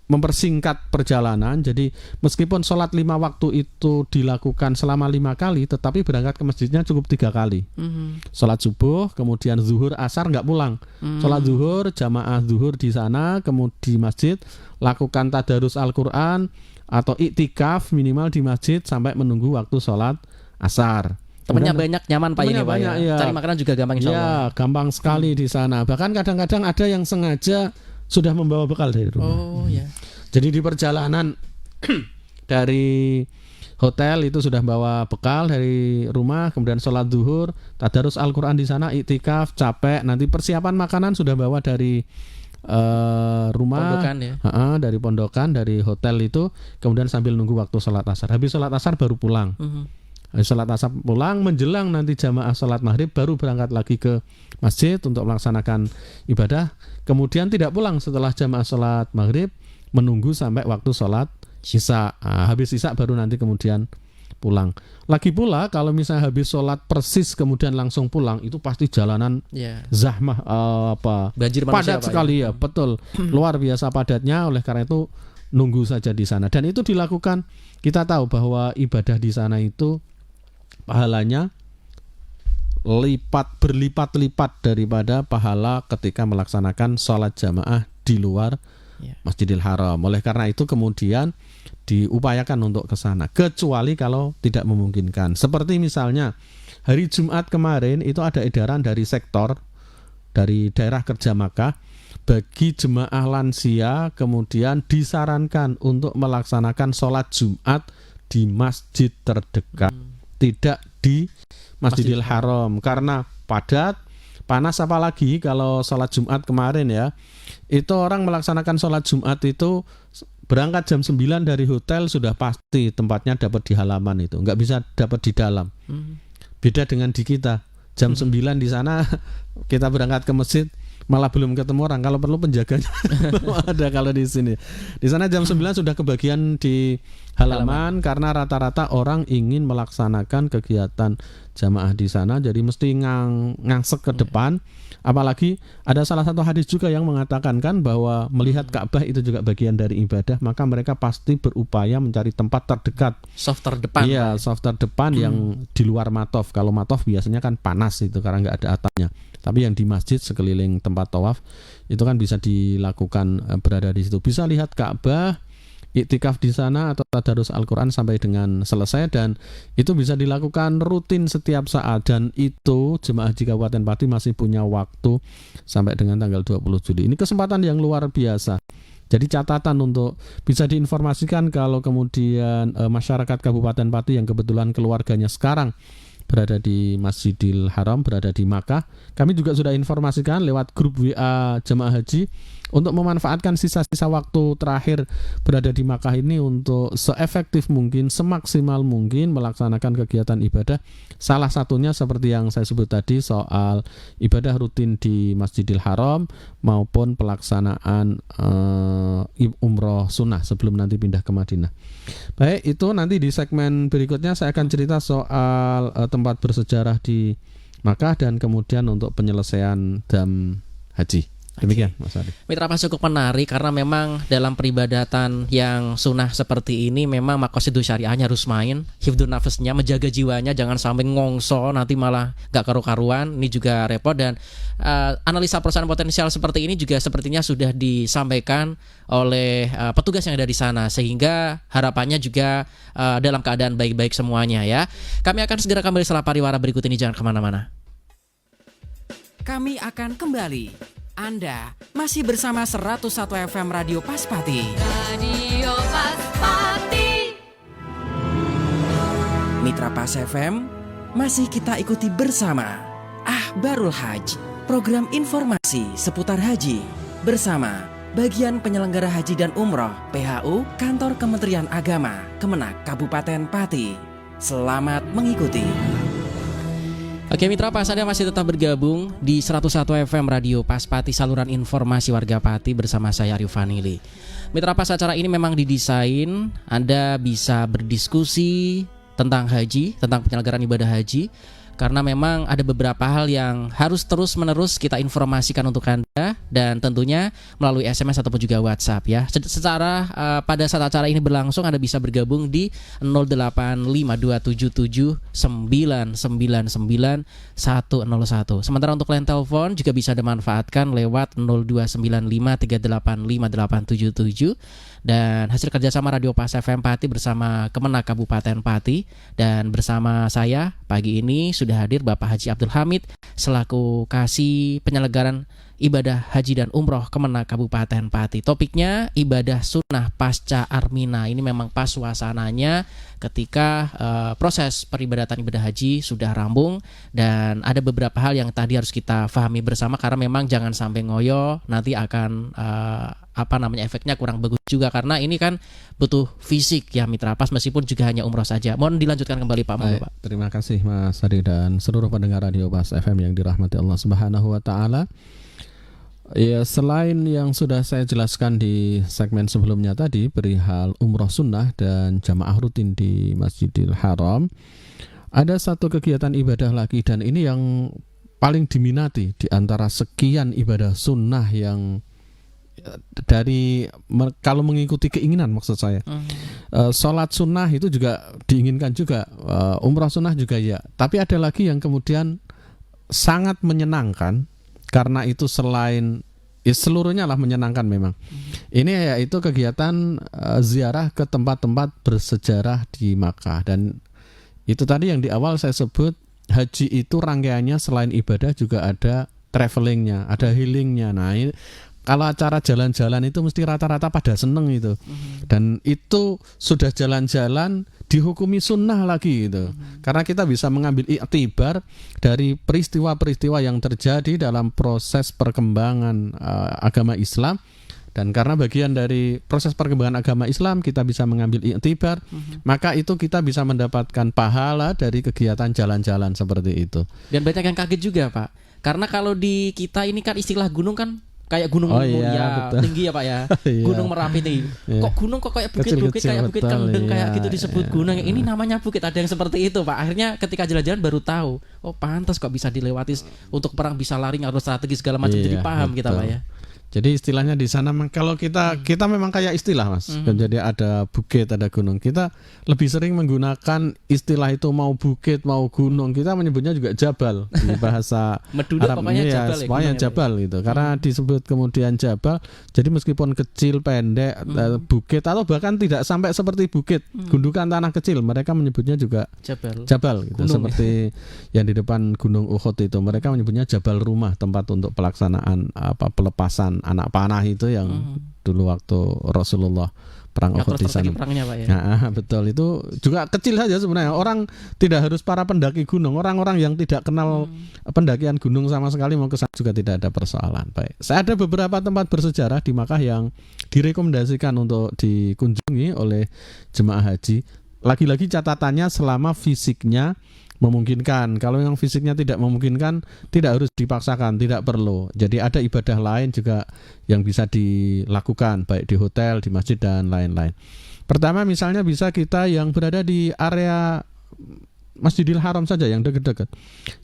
mempersingkat perjalanan. Jadi meskipun sholat 5 waktu itu dilakukan selama 5 kali, tetapi berangkat ke masjidnya cukup 3 kali. Sholat subuh, kemudian zuhur, asar nggak pulang. Sholat zuhur, jamaah zuhur di sana, kemudian di masjid lakukan tadarus Al-Quran atau iktikaf minimal di masjid sampai menunggu waktu sholat asar. Temennya banyak, nyaman Pak ini Pak banyak, ya. Cari makanan juga gampang insya Allah. Ya, gampang sekali di sana. Bahkan kadang-kadang ada yang sengaja sudah membawa bekal dari rumah. Oh ya. Jadi di perjalanan dari hotel itu sudah bawa bekal dari rumah, kemudian sholat zuhur, tadarus Al-Quran di sana, iktikaf, capek, nanti persiapan makanan sudah bawa dari rumah, pondokan, ya? Dari pondokan, dari hotel itu, kemudian sambil nunggu waktu sholat asar. Habis sholat asar baru pulang. Habis sholat asar pulang, menjelang nanti jamaah sholat maghrib baru berangkat lagi ke masjid untuk melaksanakan ibadah. Kemudian tidak pulang setelah jamaah sholat maghrib, menunggu sampai waktu sholat isya. Habis isya baru nanti kemudian pulang. Lagi pula kalau misalnya habis sholat persis kemudian langsung pulang, itu pasti jalanan zahmah, banjir padat sekali ya. Betul, luar biasa padatnya. Oleh karena itu nunggu saja di sana. Dan itu dilakukan, kita tahu bahwa ibadah di sana itu pahalanya berlipat-lipat daripada pahala ketika melaksanakan sholat jamaah di luar Masjidil Haram. Oleh karena itu kemudian diupayakan untuk ke sana, kecuali kalau tidak memungkinkan. Seperti misalnya hari Jumat kemarin itu ada edaran dari sektor, dari daerah kerja Makkah, bagi jemaah lansia kemudian disarankan untuk melaksanakan sholat Jumat di masjid terdekat, tidak di Masjidil Haram karena padat, panas, apalagi kalau sholat Jumat kemarin ya. Itu orang melaksanakan sholat Jumat itu berangkat jam 9 dari hotel sudah pasti tempatnya dapat di halaman itu, nggak bisa dapat di dalam. Beda dengan di kita, jam 9 di sana kita berangkat ke masjid malah belum ketemu orang, kalau perlu penjaganya ada. Kalau di sini, di sana jam 9 sudah kebagian di halaman karena rata-rata orang ingin melaksanakan kegiatan jamaah di sana, jadi mesti ngangsek ke depan. Apalagi ada salah satu hadis juga yang mengatakan kan bahwa melihat Ka'bah itu juga bagian dari ibadah, maka mereka pasti berupaya mencari tempat terdekat, soft terdepan. Iya, soft terdepan yang di luar matof. Kalau matof biasanya kan panas itu karena nggak ada atapnya. Tapi yang di masjid sekeliling tempat tawaf itu kan bisa dilakukan berada di situ. Bisa lihat Ka'bah, iktikaf di sana atau tadarus Al-Quran sampai dengan selesai, dan itu bisa dilakukan rutin setiap saat. Dan itu jemaah haji Kabupaten Pati masih punya waktu sampai dengan tanggal 20 Juli. Ini kesempatan yang luar biasa. Jadi catatan untuk bisa diinformasikan kalau kemudian masyarakat Kabupaten Pati yang kebetulan keluarganya sekarang berada di Masjidil Haram, berada di Makkah. Kami juga sudah informasikan lewat grup WA jemaah haji untuk memanfaatkan sisa-sisa waktu terakhir berada di Makkah ini untuk seefektif mungkin, semaksimal mungkin melaksanakan kegiatan ibadah. Salah satunya seperti yang saya sebut tadi soal ibadah rutin di Masjidil Haram maupun pelaksanaan umroh sunnah sebelum nanti pindah ke Madinah. Baik, itu nanti di segmen berikutnya saya akan cerita soal tempat bersejarah di Makkah dan kemudian untuk penyelesaian dam haji. Demikian Mas Ari. Mitra Pas cukup menarik karena memang dalam peribadatan yang sunnah seperti ini memang maqasidus syariahnya harus main, hifdzun nafasnya, menjaga jiwanya, jangan sampai ngongso nanti malah gak karu-karuan. Ini juga repot, dan analisa perusahaan potensial seperti ini juga sepertinya sudah disampaikan oleh petugas yang ada di sana, sehingga harapannya juga dalam keadaan baik-baik semuanya ya. Kami akan segera kembali setelah pariwara berikut ini, jangan kemana-mana. Kami akan kembali. Anda masih bersama 101 FM Radio Paspati. Radio Paspati. Mitra Pas FM, masih kita ikuti bersama Akhbarul Hajj, program informasi seputar haji bersama Bagian Penyelenggara Haji dan Umroh PHU Kantor Kementerian Agama Kemenak Kabupaten Pati. Selamat mengikuti. Oke Mitra Pas, Anda masih tetap bergabung di 101 FM Radio Paspati, saluran informasi warga Pati bersama saya Arif Vanili. Mitra Pas, acara ini memang didesain Anda bisa berdiskusi tentang haji, tentang penyelenggaraan ibadah haji, karena memang ada beberapa hal yang harus terus-menerus kita informasikan untuk Anda, dan tentunya melalui SMS ataupun juga WhatsApp ya. Secara pada saat acara ini berlangsung Anda bisa bergabung di 085277999101. Sementara untuk line telepon juga bisa dimanfaatkan lewat 0295385877. Dan hasil kerjasama Radio Pas FM Pati bersama Kemenak Kabupaten Pati, dan bersama saya pagi ini sudah hadir Bapak Haji Abdul Hamid selaku Kasih Penyelenggaraan Ibadah Haji dan Umroh Kemenak Kabupaten Pati. Topiknya ibadah sunnah pasca Armina. Ini memang pas suasananya ketika proses peribadatan ibadah haji sudah rampung, dan ada beberapa hal yang tadi harus kita pahami bersama, karena memang jangan sampai ngoyo, nanti akan efeknya kurang bagus juga, karena ini kan butuh fisik ya Mitra Pas, meskipun juga hanya umroh saja. Mohon dilanjutkan kembali Pak. Baik, Pak. terima kasih Mas Ari dan seluruh pendengar Radio Pas FM yang dirahmati Allah Subhanahu wa taala. Ya, selain yang sudah saya jelaskan di segmen sebelumnya tadi perihal umroh sunnah dan jamaah rutin di Masjidil Haram, ada satu kegiatan ibadah lagi, dan ini yang paling diminati di antara sekian ibadah sunnah yang dari kalau mengikuti keinginan, maksud saya. Sholat sunnah itu juga diinginkan juga, umrah sunnah juga ya. Tapi ada lagi yang kemudian sangat menyenangkan, karena itu selain seluruhnya lah menyenangkan memang. Ini yaitu kegiatan ziarah ke tempat-tempat bersejarah di Makkah. Dan itu tadi yang di awal saya sebut, haji itu rangkaiannya selain ibadah juga ada travelingnya, ada healingnya. Nah, ini kalau acara jalan-jalan itu mesti rata-rata pada seneng itu. Dan itu sudah jalan-jalan dihukumi sunnah lagi gitu. Karena kita bisa mengambil iktibar dari peristiwa-peristiwa yang terjadi dalam proses perkembangan agama Islam. Dan karena bagian dari proses perkembangan agama Islam kita bisa mengambil iktibar, maka itu kita bisa mendapatkan pahala dari kegiatan jalan-jalan seperti itu. Dan banyak yang kaget juga Pak. Karena kalau di kita ini kan istilah gunung kan kayak gunung tinggi ya Pak ya. Gunung Merapi tinggi. Kok gunung kok kayak bukit-bukit, kayak bukit Kendeng, kayak gitu disebut gunung. Ini namanya bukit, ada yang seperti itu Pak. Akhirnya ketika jalan-jalan baru tahu, oh pantas kok bisa dilewati untuk perang, bisa lari atau strategi segala macam. Jadi paham kita Pak ya. Jadi istilahnya di sana kalau kita memang kayak istilah Mas. Jadi ada bukit, ada gunung. Kita lebih sering menggunakan istilah itu, mau bukit, mau gunung. Kita menyebutnya juga jabal di bahasa Arab. Pokoknya jabal gitu. Karena disebut kemudian jabal. Jadi meskipun kecil, pendek, bukit atau bahkan tidak sampai seperti bukit, gundukan tanah kecil, mereka menyebutnya juga jabal gitu. Gunung, seperti yang di depan Gunung Uhud itu, mereka menyebutnya jabal rumah, tempat untuk pelaksanaan pelepasan anak panah itu yang dulu waktu Rasulullah perang Uhud di sana. Perangnya, Pak, ya? Nah, betul, itu juga kecil saja sebenarnya. Orang tidak harus para pendaki gunung. Orang-orang yang tidak kenal pendakian gunung sama sekali mau ke sana juga tidak ada persoalan. Baik. Saya ada beberapa tempat bersejarah di Makkah yang direkomendasikan untuk dikunjungi oleh jemaah haji. Lagi-lagi catatannya selama fisiknya memungkinkan. Kalau yang fisiknya tidak memungkinkan, tidak harus dipaksakan, tidak perlu. Jadi ada ibadah lain juga yang bisa dilakukan, baik di hotel, di masjid dan lain-lain. Pertama misalnya bisa kita yang berada di area Masjidil Haram saja yang dekat-dekat.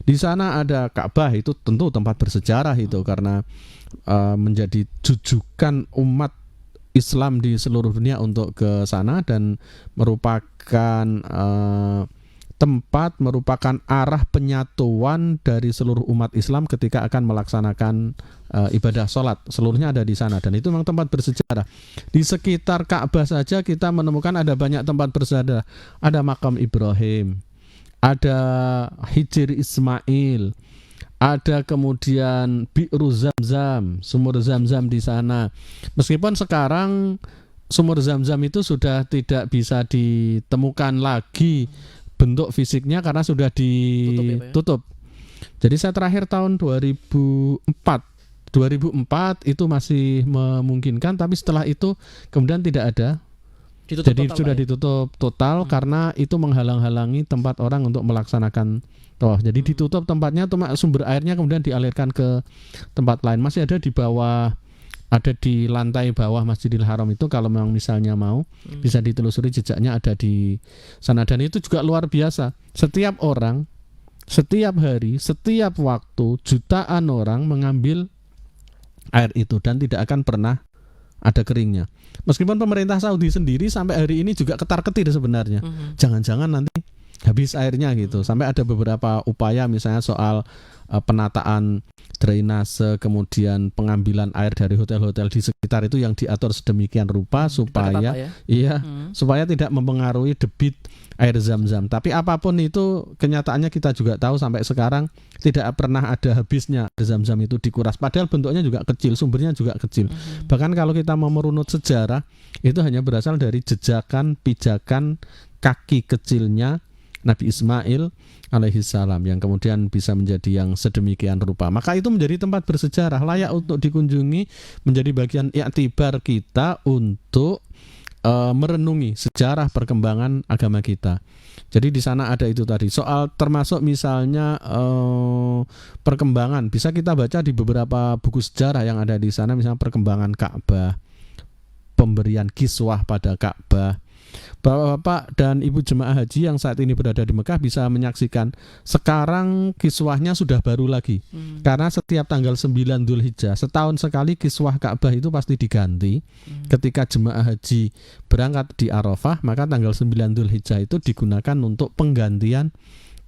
Di sana ada Ka'bah, itu tentu tempat bersejarah itu karena menjadi jujukan umat Islam di seluruh dunia untuk ke sana dan merupakan tempat, merupakan arah penyatuan dari seluruh umat Islam ketika akan melaksanakan ibadah sholat. Seluruhnya ada di sana dan itu memang tempat bersejarah. Di sekitar Ka'bah saja kita menemukan ada banyak tempat bersejarah. Ada makam Ibrahim, ada Hijr Ismail, ada kemudian Bi'ru Zamzam, sumur Zamzam di sana. Meskipun sekarang sumur Zamzam itu sudah tidak bisa ditemukan lagi bentuk fisiknya karena sudah ditutup. Jadi saya terakhir tahun 2004 itu masih memungkinkan, tapi setelah itu kemudian tidak ada. Jadi sudah ditutup total karena itu menghalang-halangi tempat orang untuk melaksanakan tawaf. Jadi ditutup tempatnya, sumber airnya kemudian dialirkan ke tempat lain. Masih ada di bawah, ada di lantai bawah Masjidil Haram itu. Kalau memang misalnya mau bisa ditelusuri jejaknya, ada di sana. Dan itu juga luar biasa. Setiap orang, setiap hari, setiap waktu, jutaan orang mengambil air itu dan tidak akan pernah ada keringnya. Meskipun pemerintah Saudi sendiri sampai hari ini juga ketar-ketir sebenarnya. Jangan-jangan nanti habis airnya gitu. Sampai ada beberapa upaya misalnya soal penataan drainase, kemudian pengambilan air dari hotel-hotel di sekitar itu yang diatur sedemikian rupa supaya supaya tidak mempengaruhi debit air Zam-Zam. Tapi apapun itu, kenyataannya kita juga tahu sampai sekarang tidak pernah ada habisnya air Zam-Zam itu dikuras. Padahal bentuknya juga kecil, sumbernya juga kecil. Bahkan kalau kita mau merunut sejarah, itu hanya berasal dari jejakan, pijakan kaki kecilnya Nabi Ismail alaihissalam yang kemudian bisa menjadi yang sedemikian rupa. Maka itu menjadi tempat bersejarah, layak untuk dikunjungi, menjadi bagian iktibar kita untuk merenungi sejarah perkembangan agama kita. Jadi di sana ada itu tadi. Soal termasuk misalnya perkembangan, bisa kita baca di beberapa buku sejarah yang ada di sana, misalnya perkembangan Ka'bah, pemberian kiswah pada Ka'bah. Bapak-bapak dan ibu jemaah haji yang saat ini berada di Mekah bisa menyaksikan sekarang kiswahnya sudah baru lagi. Karena setiap tanggal 9 Dzulhijjah setahun sekali kiswah Ka'bah itu pasti diganti. Ketika jemaah haji berangkat di Arafah, maka tanggal 9 Dzulhijjah itu digunakan untuk penggantian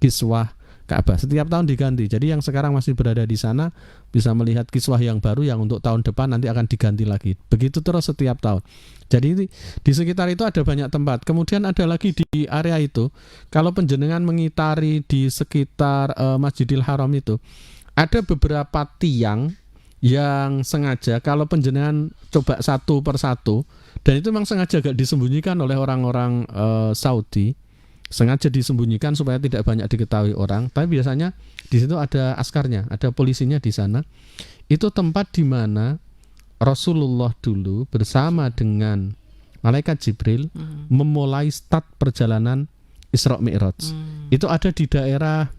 kiswah Ka'bah. Setiap tahun diganti. Jadi yang sekarang masih berada di sana bisa melihat kiswah yang baru yang untuk tahun depan nanti akan diganti lagi. Begitu terus setiap tahun. Jadi di sekitar itu ada banyak tempat. Kemudian ada lagi di area itu, kalau penjenengan mengitari di sekitar Masjidil Haram itu, ada beberapa tiang yang sengaja, kalau penjenengan coba satu persatu, dan itu memang sengaja agak disembunyikan oleh orang-orang Saudi, sengaja disembunyikan supaya tidak banyak diketahui orang. Tapi biasanya di situ ada askarnya, ada polisinya di sana. Itu tempat di mana Rasulullah dulu bersama dengan malaikat Jibril memulai start perjalanan Isra Mi'raj. Itu ada di daerah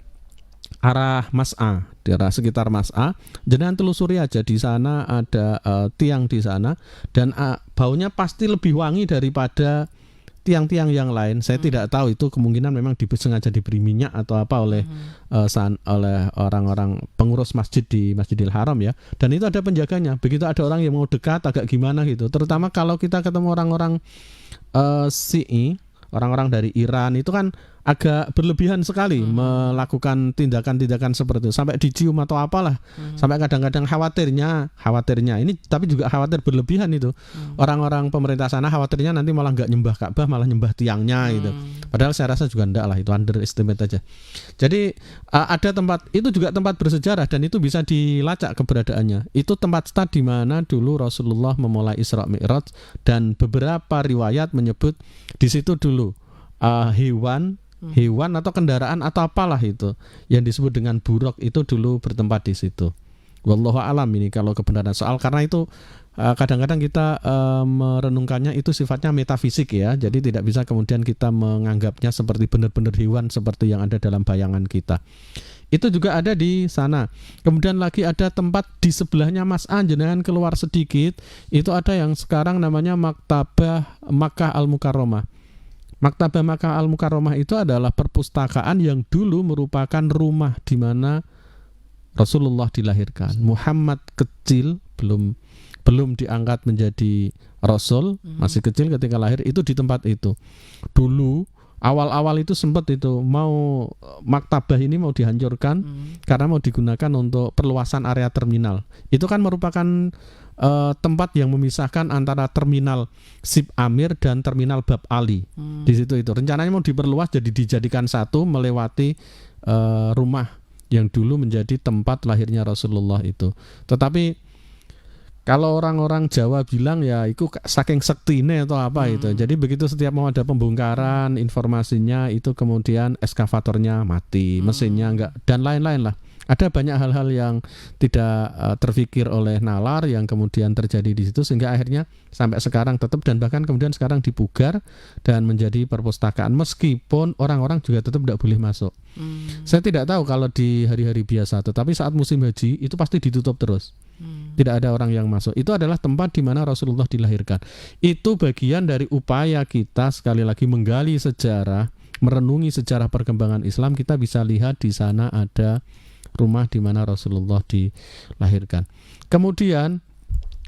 arah Mas'a, daerah sekitar Mas'a. Jenengan telusuri aja, di sana ada tiang di sana, dan baunya pasti lebih wangi daripada tiang-tiang yang lain. Saya tidak tahu, itu kemungkinan memang sengaja diberi minyak atau apa oleh orang-orang pengurus masjid di Masjidil Haram ya. Dan itu ada penjaganya. Begitu ada orang yang mau dekat agak gimana gitu. Terutama kalau kita ketemu orang-orang Syi'i, orang-orang dari Iran, itu kan agak berlebihan sekali melakukan tindakan-tindakan seperti itu, sampai dicium atau apalah, sampai kadang-kadang khawatirnya ini, tapi juga khawatir berlebihan itu. Orang-orang pemerintah sana khawatirnya nanti malah nggak nyembah Ka'bah, malah nyembah tiangnya gitu. Padahal saya rasa juga enggak lah, itu underestimate aja. Jadi ada tempat itu juga tempat bersejarah, dan itu bisa dilacak keberadaannya. Itu tempat start di mana dulu Rasulullah memulai Isra Mi'raj, dan beberapa riwayat menyebut di situ dulu hewan atau kendaraan atau apalah itu yang disebut dengan buruk itu dulu bertempat di situ. Wallahu alam ini kalau kebenaran soal, karena itu kadang-kadang kita merenungkannya itu sifatnya metafisik ya. Jadi tidak bisa kemudian kita menganggapnya seperti benar-benar hewan seperti yang ada dalam bayangan kita. Itu juga ada di sana. Kemudian lagi ada tempat di sebelahnya Mas'ah, jenengan keluar sedikit, itu ada yang sekarang namanya Maktabah Makkah Al-Mukarramah. Maktabah Makkah Al-Mukarramah itu adalah perpustakaan yang dulu merupakan rumah di mana Rasulullah dilahirkan. Muhammad kecil, belum diangkat menjadi Rasul, masih kecil ketika lahir, itu di tempat itu. Dulu awal-awal itu sempat itu mau maktabah ini mau dihancurkan karena mau digunakan untuk perluasan area terminal. Itu kan merupakan tempat yang memisahkan antara terminal Sip Amir dan terminal Bab Ali. Di situ itu rencananya mau diperluas, jadi dijadikan satu melewati rumah yang dulu menjadi tempat lahirnya Rasulullah itu. Tetapi kalau orang-orang Jawa bilang ya itu saking sektine atau apa itu. Jadi begitu setiap mau ada pembongkaran informasinya itu kemudian eskavatornya mati, mesinnya enggak, dan lain-lain lah. Ada banyak hal-hal yang tidak terfikir oleh nalar yang kemudian terjadi di situ, sehingga akhirnya sampai sekarang tetap, dan bahkan kemudian sekarang dipugar dan menjadi perpustakaan, meskipun orang-orang juga tetap tidak boleh masuk. Saya tidak tahu kalau di hari-hari biasa, tetapi saat musim haji itu pasti ditutup terus. Tidak ada orang yang masuk. Itu adalah tempat di mana Rasulullah dilahirkan. Itu bagian dari upaya kita sekali lagi menggali sejarah, merenungi sejarah perkembangan Islam. Kita bisa lihat di sana ada rumah di mana Rasulullah dilahirkan. Kemudian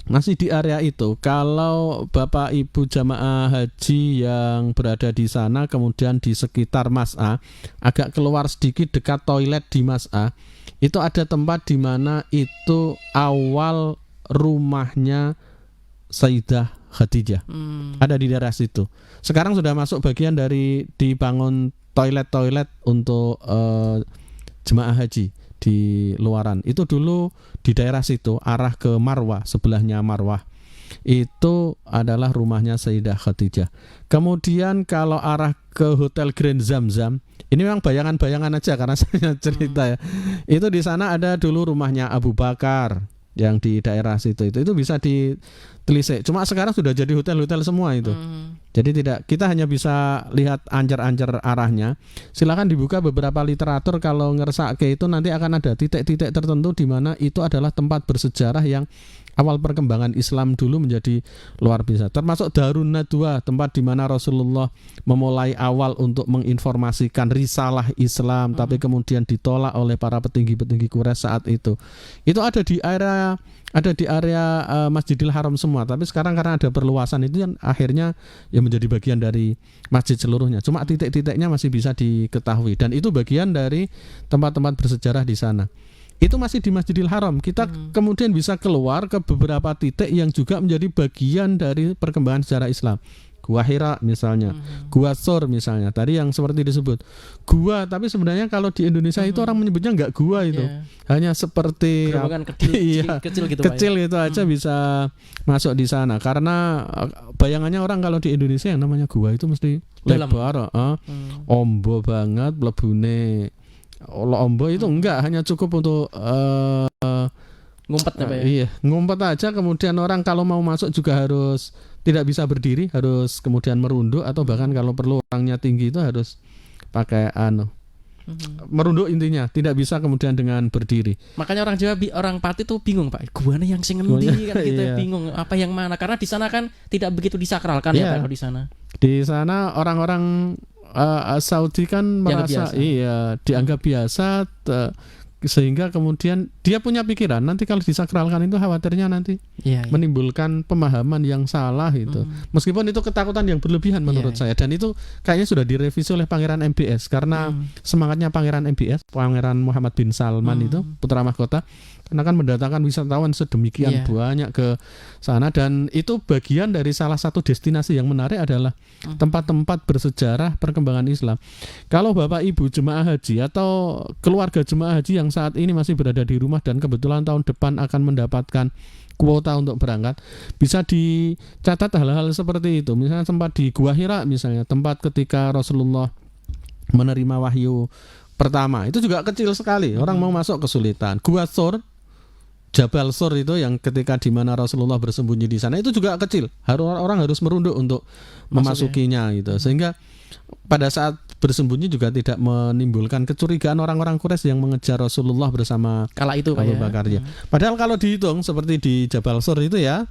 masih di area itu, kalau Bapak Ibu jamaah haji yang berada di sana, kemudian di sekitar Mas'ah, agak keluar sedikit dekat toilet di Mas'ah, itu ada tempat di mana itu awal rumahnya Sayyidah Khadijah. Ada di daerah situ. Sekarang sudah masuk bagian dari dibangun toilet-toilet untuk jemaah haji di luaran. Itu dulu di daerah situ, arah ke Marwah, sebelahnya Marwah. Itu adalah rumahnya Sayyidah Khadijah. Kemudian kalau arah ke Hotel Grand Zamzam, ini memang bayangan-bayangan aja karena saya cerita ya. Itu di sana ada dulu rumahnya Abu Bakar yang di daerah situ. Itu bisa ditelisik. Cuma sekarang sudah jadi hotel-hotel semua itu. Jadi kita hanya bisa lihat anjar-anjar arahnya. Silakan dibuka beberapa literatur, kalau ngersake itu nanti akan ada titik-titik tertentu di mana itu adalah tempat bersejarah yang awal perkembangan Islam dulu menjadi luar biasa. Termasuk Darun Nadwa, tempat di mana Rasulullah memulai awal untuk menginformasikan risalah Islam, tapi kemudian ditolak oleh para petinggi-petinggi Quraisy saat itu. Itu ada di area Masjidil Haram semua. Tapi sekarang karena ada perluasan itu yang akhirnya yang menjadi bagian dari masjid seluruhnya. Cuma titik-titiknya masih bisa diketahui, dan itu bagian dari tempat-tempat bersejarah di sana. Itu masih di Masjidil Haram. Kita kemudian bisa keluar ke beberapa titik yang juga menjadi bagian dari perkembangan sejarah Islam. Gua Hira misalnya, Gua Sur misalnya. Tadi yang seperti disebut gua, tapi sebenarnya kalau di Indonesia itu orang menyebutnya nggak gua itu. Hanya seperti gerobongan kecil, iya, kecil gitu kecil Pak, ya? itu aja bisa masuk di sana. Karena bayangannya orang kalau di Indonesia yang namanya gua itu mesti Dalam. lebar, ombo banget, mlebune ombo itu enggak, hanya cukup untuk Ngumpet ya Pak ya? iya, ngumpet aja. Kemudian orang kalau mau masuk juga harus tidak bisa berdiri, harus kemudian merunduk, atau bahkan kalau perlu orangnya tinggi itu harus pakai merunduk, intinya tidak bisa kemudian dengan berdiri. Makanya orang Jawa, orang Pati tuh bingung Pak, guanya yang sing ngendi kan gitu, Iya. bingung apa yang mana, karena di sana kan tidak begitu disakralkan ya Iya. Pak kalau di sana. Di sana orang-orang Saudi kan Dianggap merasa biasa. dianggap biasa, sehingga kemudian dia punya pikiran nanti kalau disakralkan itu khawatirnya nanti Iya. menimbulkan pemahaman yang salah itu. Meskipun itu ketakutan yang berlebihan menurut saya, dan itu kayaknya sudah direvisi oleh Pangeran MBS karena semangatnya Pangeran MBS, Pangeran Muhammad bin Salman itu putra mahkota, karena kan mendatangkan wisatawan sedemikian banyak ke sana, dan itu bagian dari salah satu destinasi yang menarik adalah tempat-tempat bersejarah perkembangan Islam. Kalau Bapak Ibu jemaah haji atau keluarga jemaah haji yang saat ini masih berada di rumah dan kebetulan tahun depan akan mendapatkan kuota untuk berangkat, bisa dicatat hal-hal seperti itu. Misalnya tempat di Gua Hira misalnya, tempat ketika Rasulullah menerima wahyu pertama, itu juga kecil sekali, orang mau masuk kesulitan. Gua Sur, Jabal Sur itu yang ketika di mana Rasulullah bersembunyi di sana, itu juga kecil. Orang harus merunduk untuk memasukinya gitu. Sehingga pada saat bersembunyi juga tidak menimbulkan kecurigaan orang-orang Quraisy yang mengejar Rasulullah bersama Kala itu Pak Abu ya. Bakar ya. Padahal kalau dihitung seperti di Jabal Sur itu ya,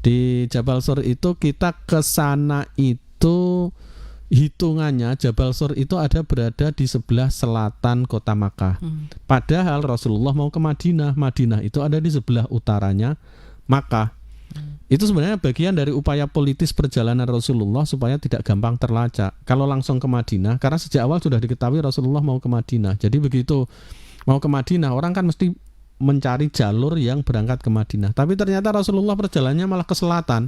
di Jabal Sur itu kita ke sana itu hitungannya Jabal Sur itu berada di sebelah selatan kota Makkah. Padahal Rasulullah mau ke Madinah, Madinah itu ada di sebelah utaranya Makkah. Itu sebenarnya bagian dari upaya politis perjalanan Rasulullah supaya tidak gampang terlacak kalau langsung ke Madinah, karena sejak awal sudah diketahui Rasulullah mau ke Madinah. Jadi begitu mau ke Madinah, orang kan mesti mencari jalur yang berangkat ke Madinah. Tapi ternyata Rasulullah perjalanannya malah ke selatan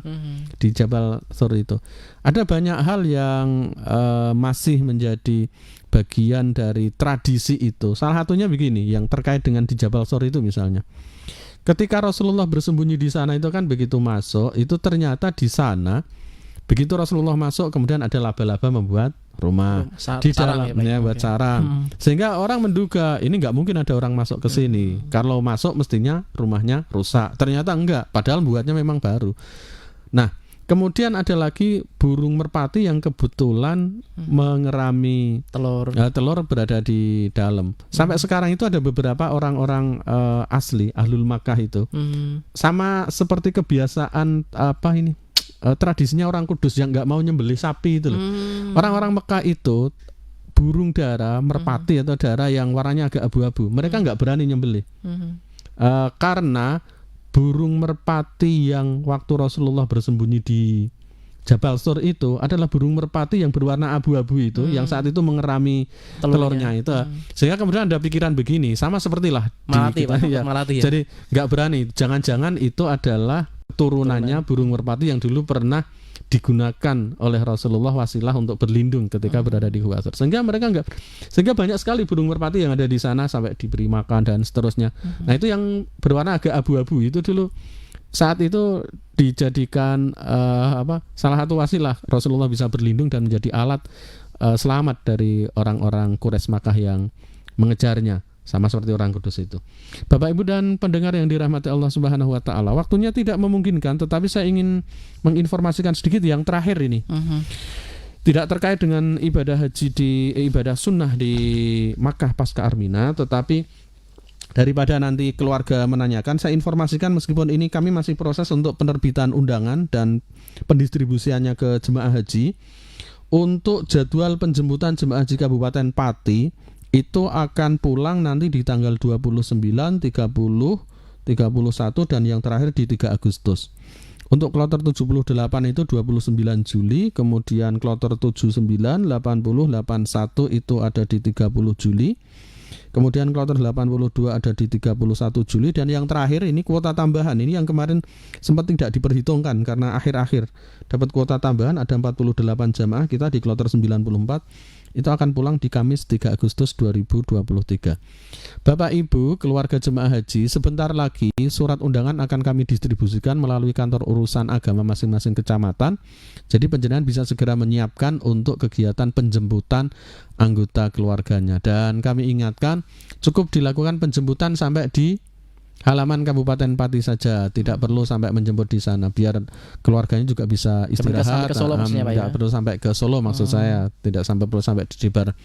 di Jabal Sur itu. Ada banyak hal yang masih menjadi bagian dari tradisi itu. Salah satunya begini, yang terkait dengan di Jabal Sur itu misalnya. Ketika Rasulullah bersembunyi di sana itu kan begitu masuk, itu ternyata di sana begitu Rasulullah masuk kemudian ada laba-laba membuat rumah di dalamnya buat sarang. Sehingga orang menduga ini nggak mungkin ada orang masuk ke sini. Kalau masuk mestinya rumahnya rusak. Ternyata enggak, padahal buatnya memang baru. Nah, kemudian ada lagi burung merpati yang kebetulan mengerami telur berada di dalam. Sampai sekarang itu ada beberapa orang-orang asli Ahlul Makkah itu sama seperti kebiasaan tradisinya orang Kudus yang nggak mau nyembelih sapi itu loh. Orang-orang Mekah itu burung dara merpati atau dara yang warnanya agak abu-abu, mereka nggak berani nyembelih karena burung merpati yang waktu Rasulullah bersembunyi di Jabal Sur itu adalah burung merpati yang berwarna abu-abu itu, yang saat itu mengerami telurnya itu. Sehingga kemudian ada pikiran begini, sama sepertilah Malati, ya. Malati ya. Jadi nggak berani, jangan-jangan itu adalah turunannya burung merpati yang dulu pernah digunakan oleh Rasulullah wasilah untuk berlindung ketika berada di Gua Sur. Sehingga banyak sekali burung merpati yang ada di sana sampai diberi makan dan seterusnya. Nah, itu yang berwarna agak abu-abu itu dulu saat itu dijadikan salah satu wasilah Rasulullah bisa berlindung dan menjadi alat selamat dari orang-orang Quraisy Makkah yang mengejarnya, sama seperti orang Kudus itu. Bapak Ibu dan pendengar yang dirahmati Allah Subhanahu wa taala, waktunya tidak memungkinkan, tetapi saya ingin menginformasikan sedikit yang terakhir ini. Tidak terkait dengan ibadah haji ibadah sunnah di Makkah pasca Armina, tetapi daripada nanti keluarga menanyakan, saya informasikan meskipun ini kami masih proses untuk penerbitan undangan dan pendistribusiannya ke jemaah haji. Untuk jadwal penjemputan jemaah haji Kabupaten Pati itu akan pulang nanti di tanggal 29, 30, 31 dan yang terakhir di 3 Agustus. Untuk kloter 78 itu 29 Juli, kemudian kloter 79, 80, 81 itu ada di 30 Juli. Kemudian kloter 82 ada di 31 Juli. Dan yang terakhir ini kuota tambahan. Ini yang kemarin sempat tidak diperhitungkan karena akhir-akhir dapat kuota tambahan ada 48 jamaah kita di kloter 94. Itu akan pulang di Kamis 3 Agustus 2023. Bapak Ibu, keluarga jemaah haji, sebentar lagi surat undangan akan kami distribusikan melalui kantor urusan agama masing-masing kecamatan. Jadi panjenengan bisa segera menyiapkan untuk kegiatan penjemputan anggota keluarganya. Dan kami ingatkan, cukup dilakukan penjemputan sampai di halaman Kabupaten Pati saja, tidak perlu sampai menjemput di sana, biar keluarganya juga bisa istirahat. Ke Solo maksudnya, Pak, ya? Tidak perlu sampai ke Solo maksud saya, tidak perlu sampai di Bar.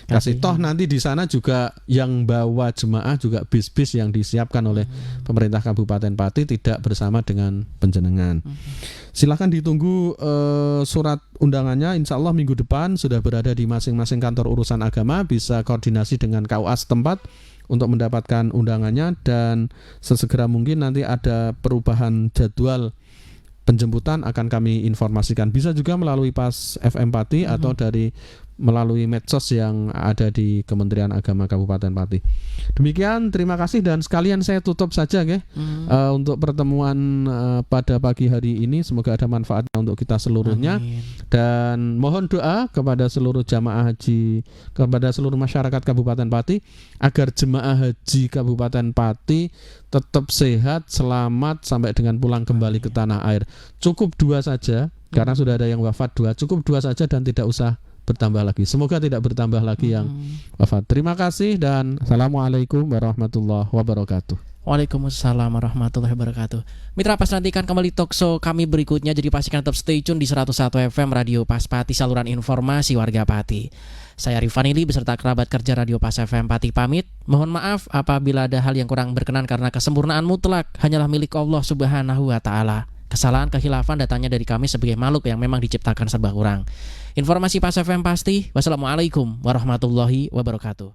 Kasih toh nanti di sana juga yang bawa jemaah juga bis-bis yang disiapkan oleh pemerintah Kabupaten Pati tidak bersama dengan panjenengan. Silahkan ditunggu surat undangannya. Insya Allah minggu depan sudah berada di masing-masing kantor urusan agama, bisa koordinasi dengan KUA setempat untuk mendapatkan undangannya, dan sesegera mungkin nanti ada perubahan jadwal penjemputan akan kami informasikan. Bisa juga melalui pas FM Pati atau dari melalui medsos yang ada di Kementerian Agama Kabupaten Pati. Demikian, terima kasih, dan sekalian saya tutup saja untuk pertemuan pada pagi hari ini. Semoga ada manfaatnya untuk kita seluruhnya. Amin. Dan mohon doa kepada seluruh jamaah haji, kepada seluruh masyarakat Kabupaten Pati, agar jemaah haji Kabupaten Pati tetap sehat, selamat sampai dengan pulang kembali ke tanah air. Cukup 2 saja, karena sudah ada yang wafat 2. Cukup 2 saja dan tidak usah bertambah lagi. Semoga tidak bertambah lagi yang wafat. Terima kasih dan Assalamualaikum warahmatullahi wabarakatuh. Waalaikumsalam warahmatullahi wabarakatuh. Mitra Pas, nantikan kembali talkshow kami berikutnya, jadi pastikan tetap stay tune di 101 FM Radio Pas Pati, saluran informasi warga Pati. Saya Rifanili beserta kerabat kerja Radio Pas FM Pati pamit. Mohon maaf apabila ada hal yang kurang berkenan, karena kesempurnaan mutlak hanyalah milik Allah Subhanahu wa taala. Kesalahan kekhilafan datangnya dari kami sebagai makhluk yang memang diciptakan serba kurang. Informasi Pas FM pasti. Wassalamualaikum warahmatullahi wabarakatuh.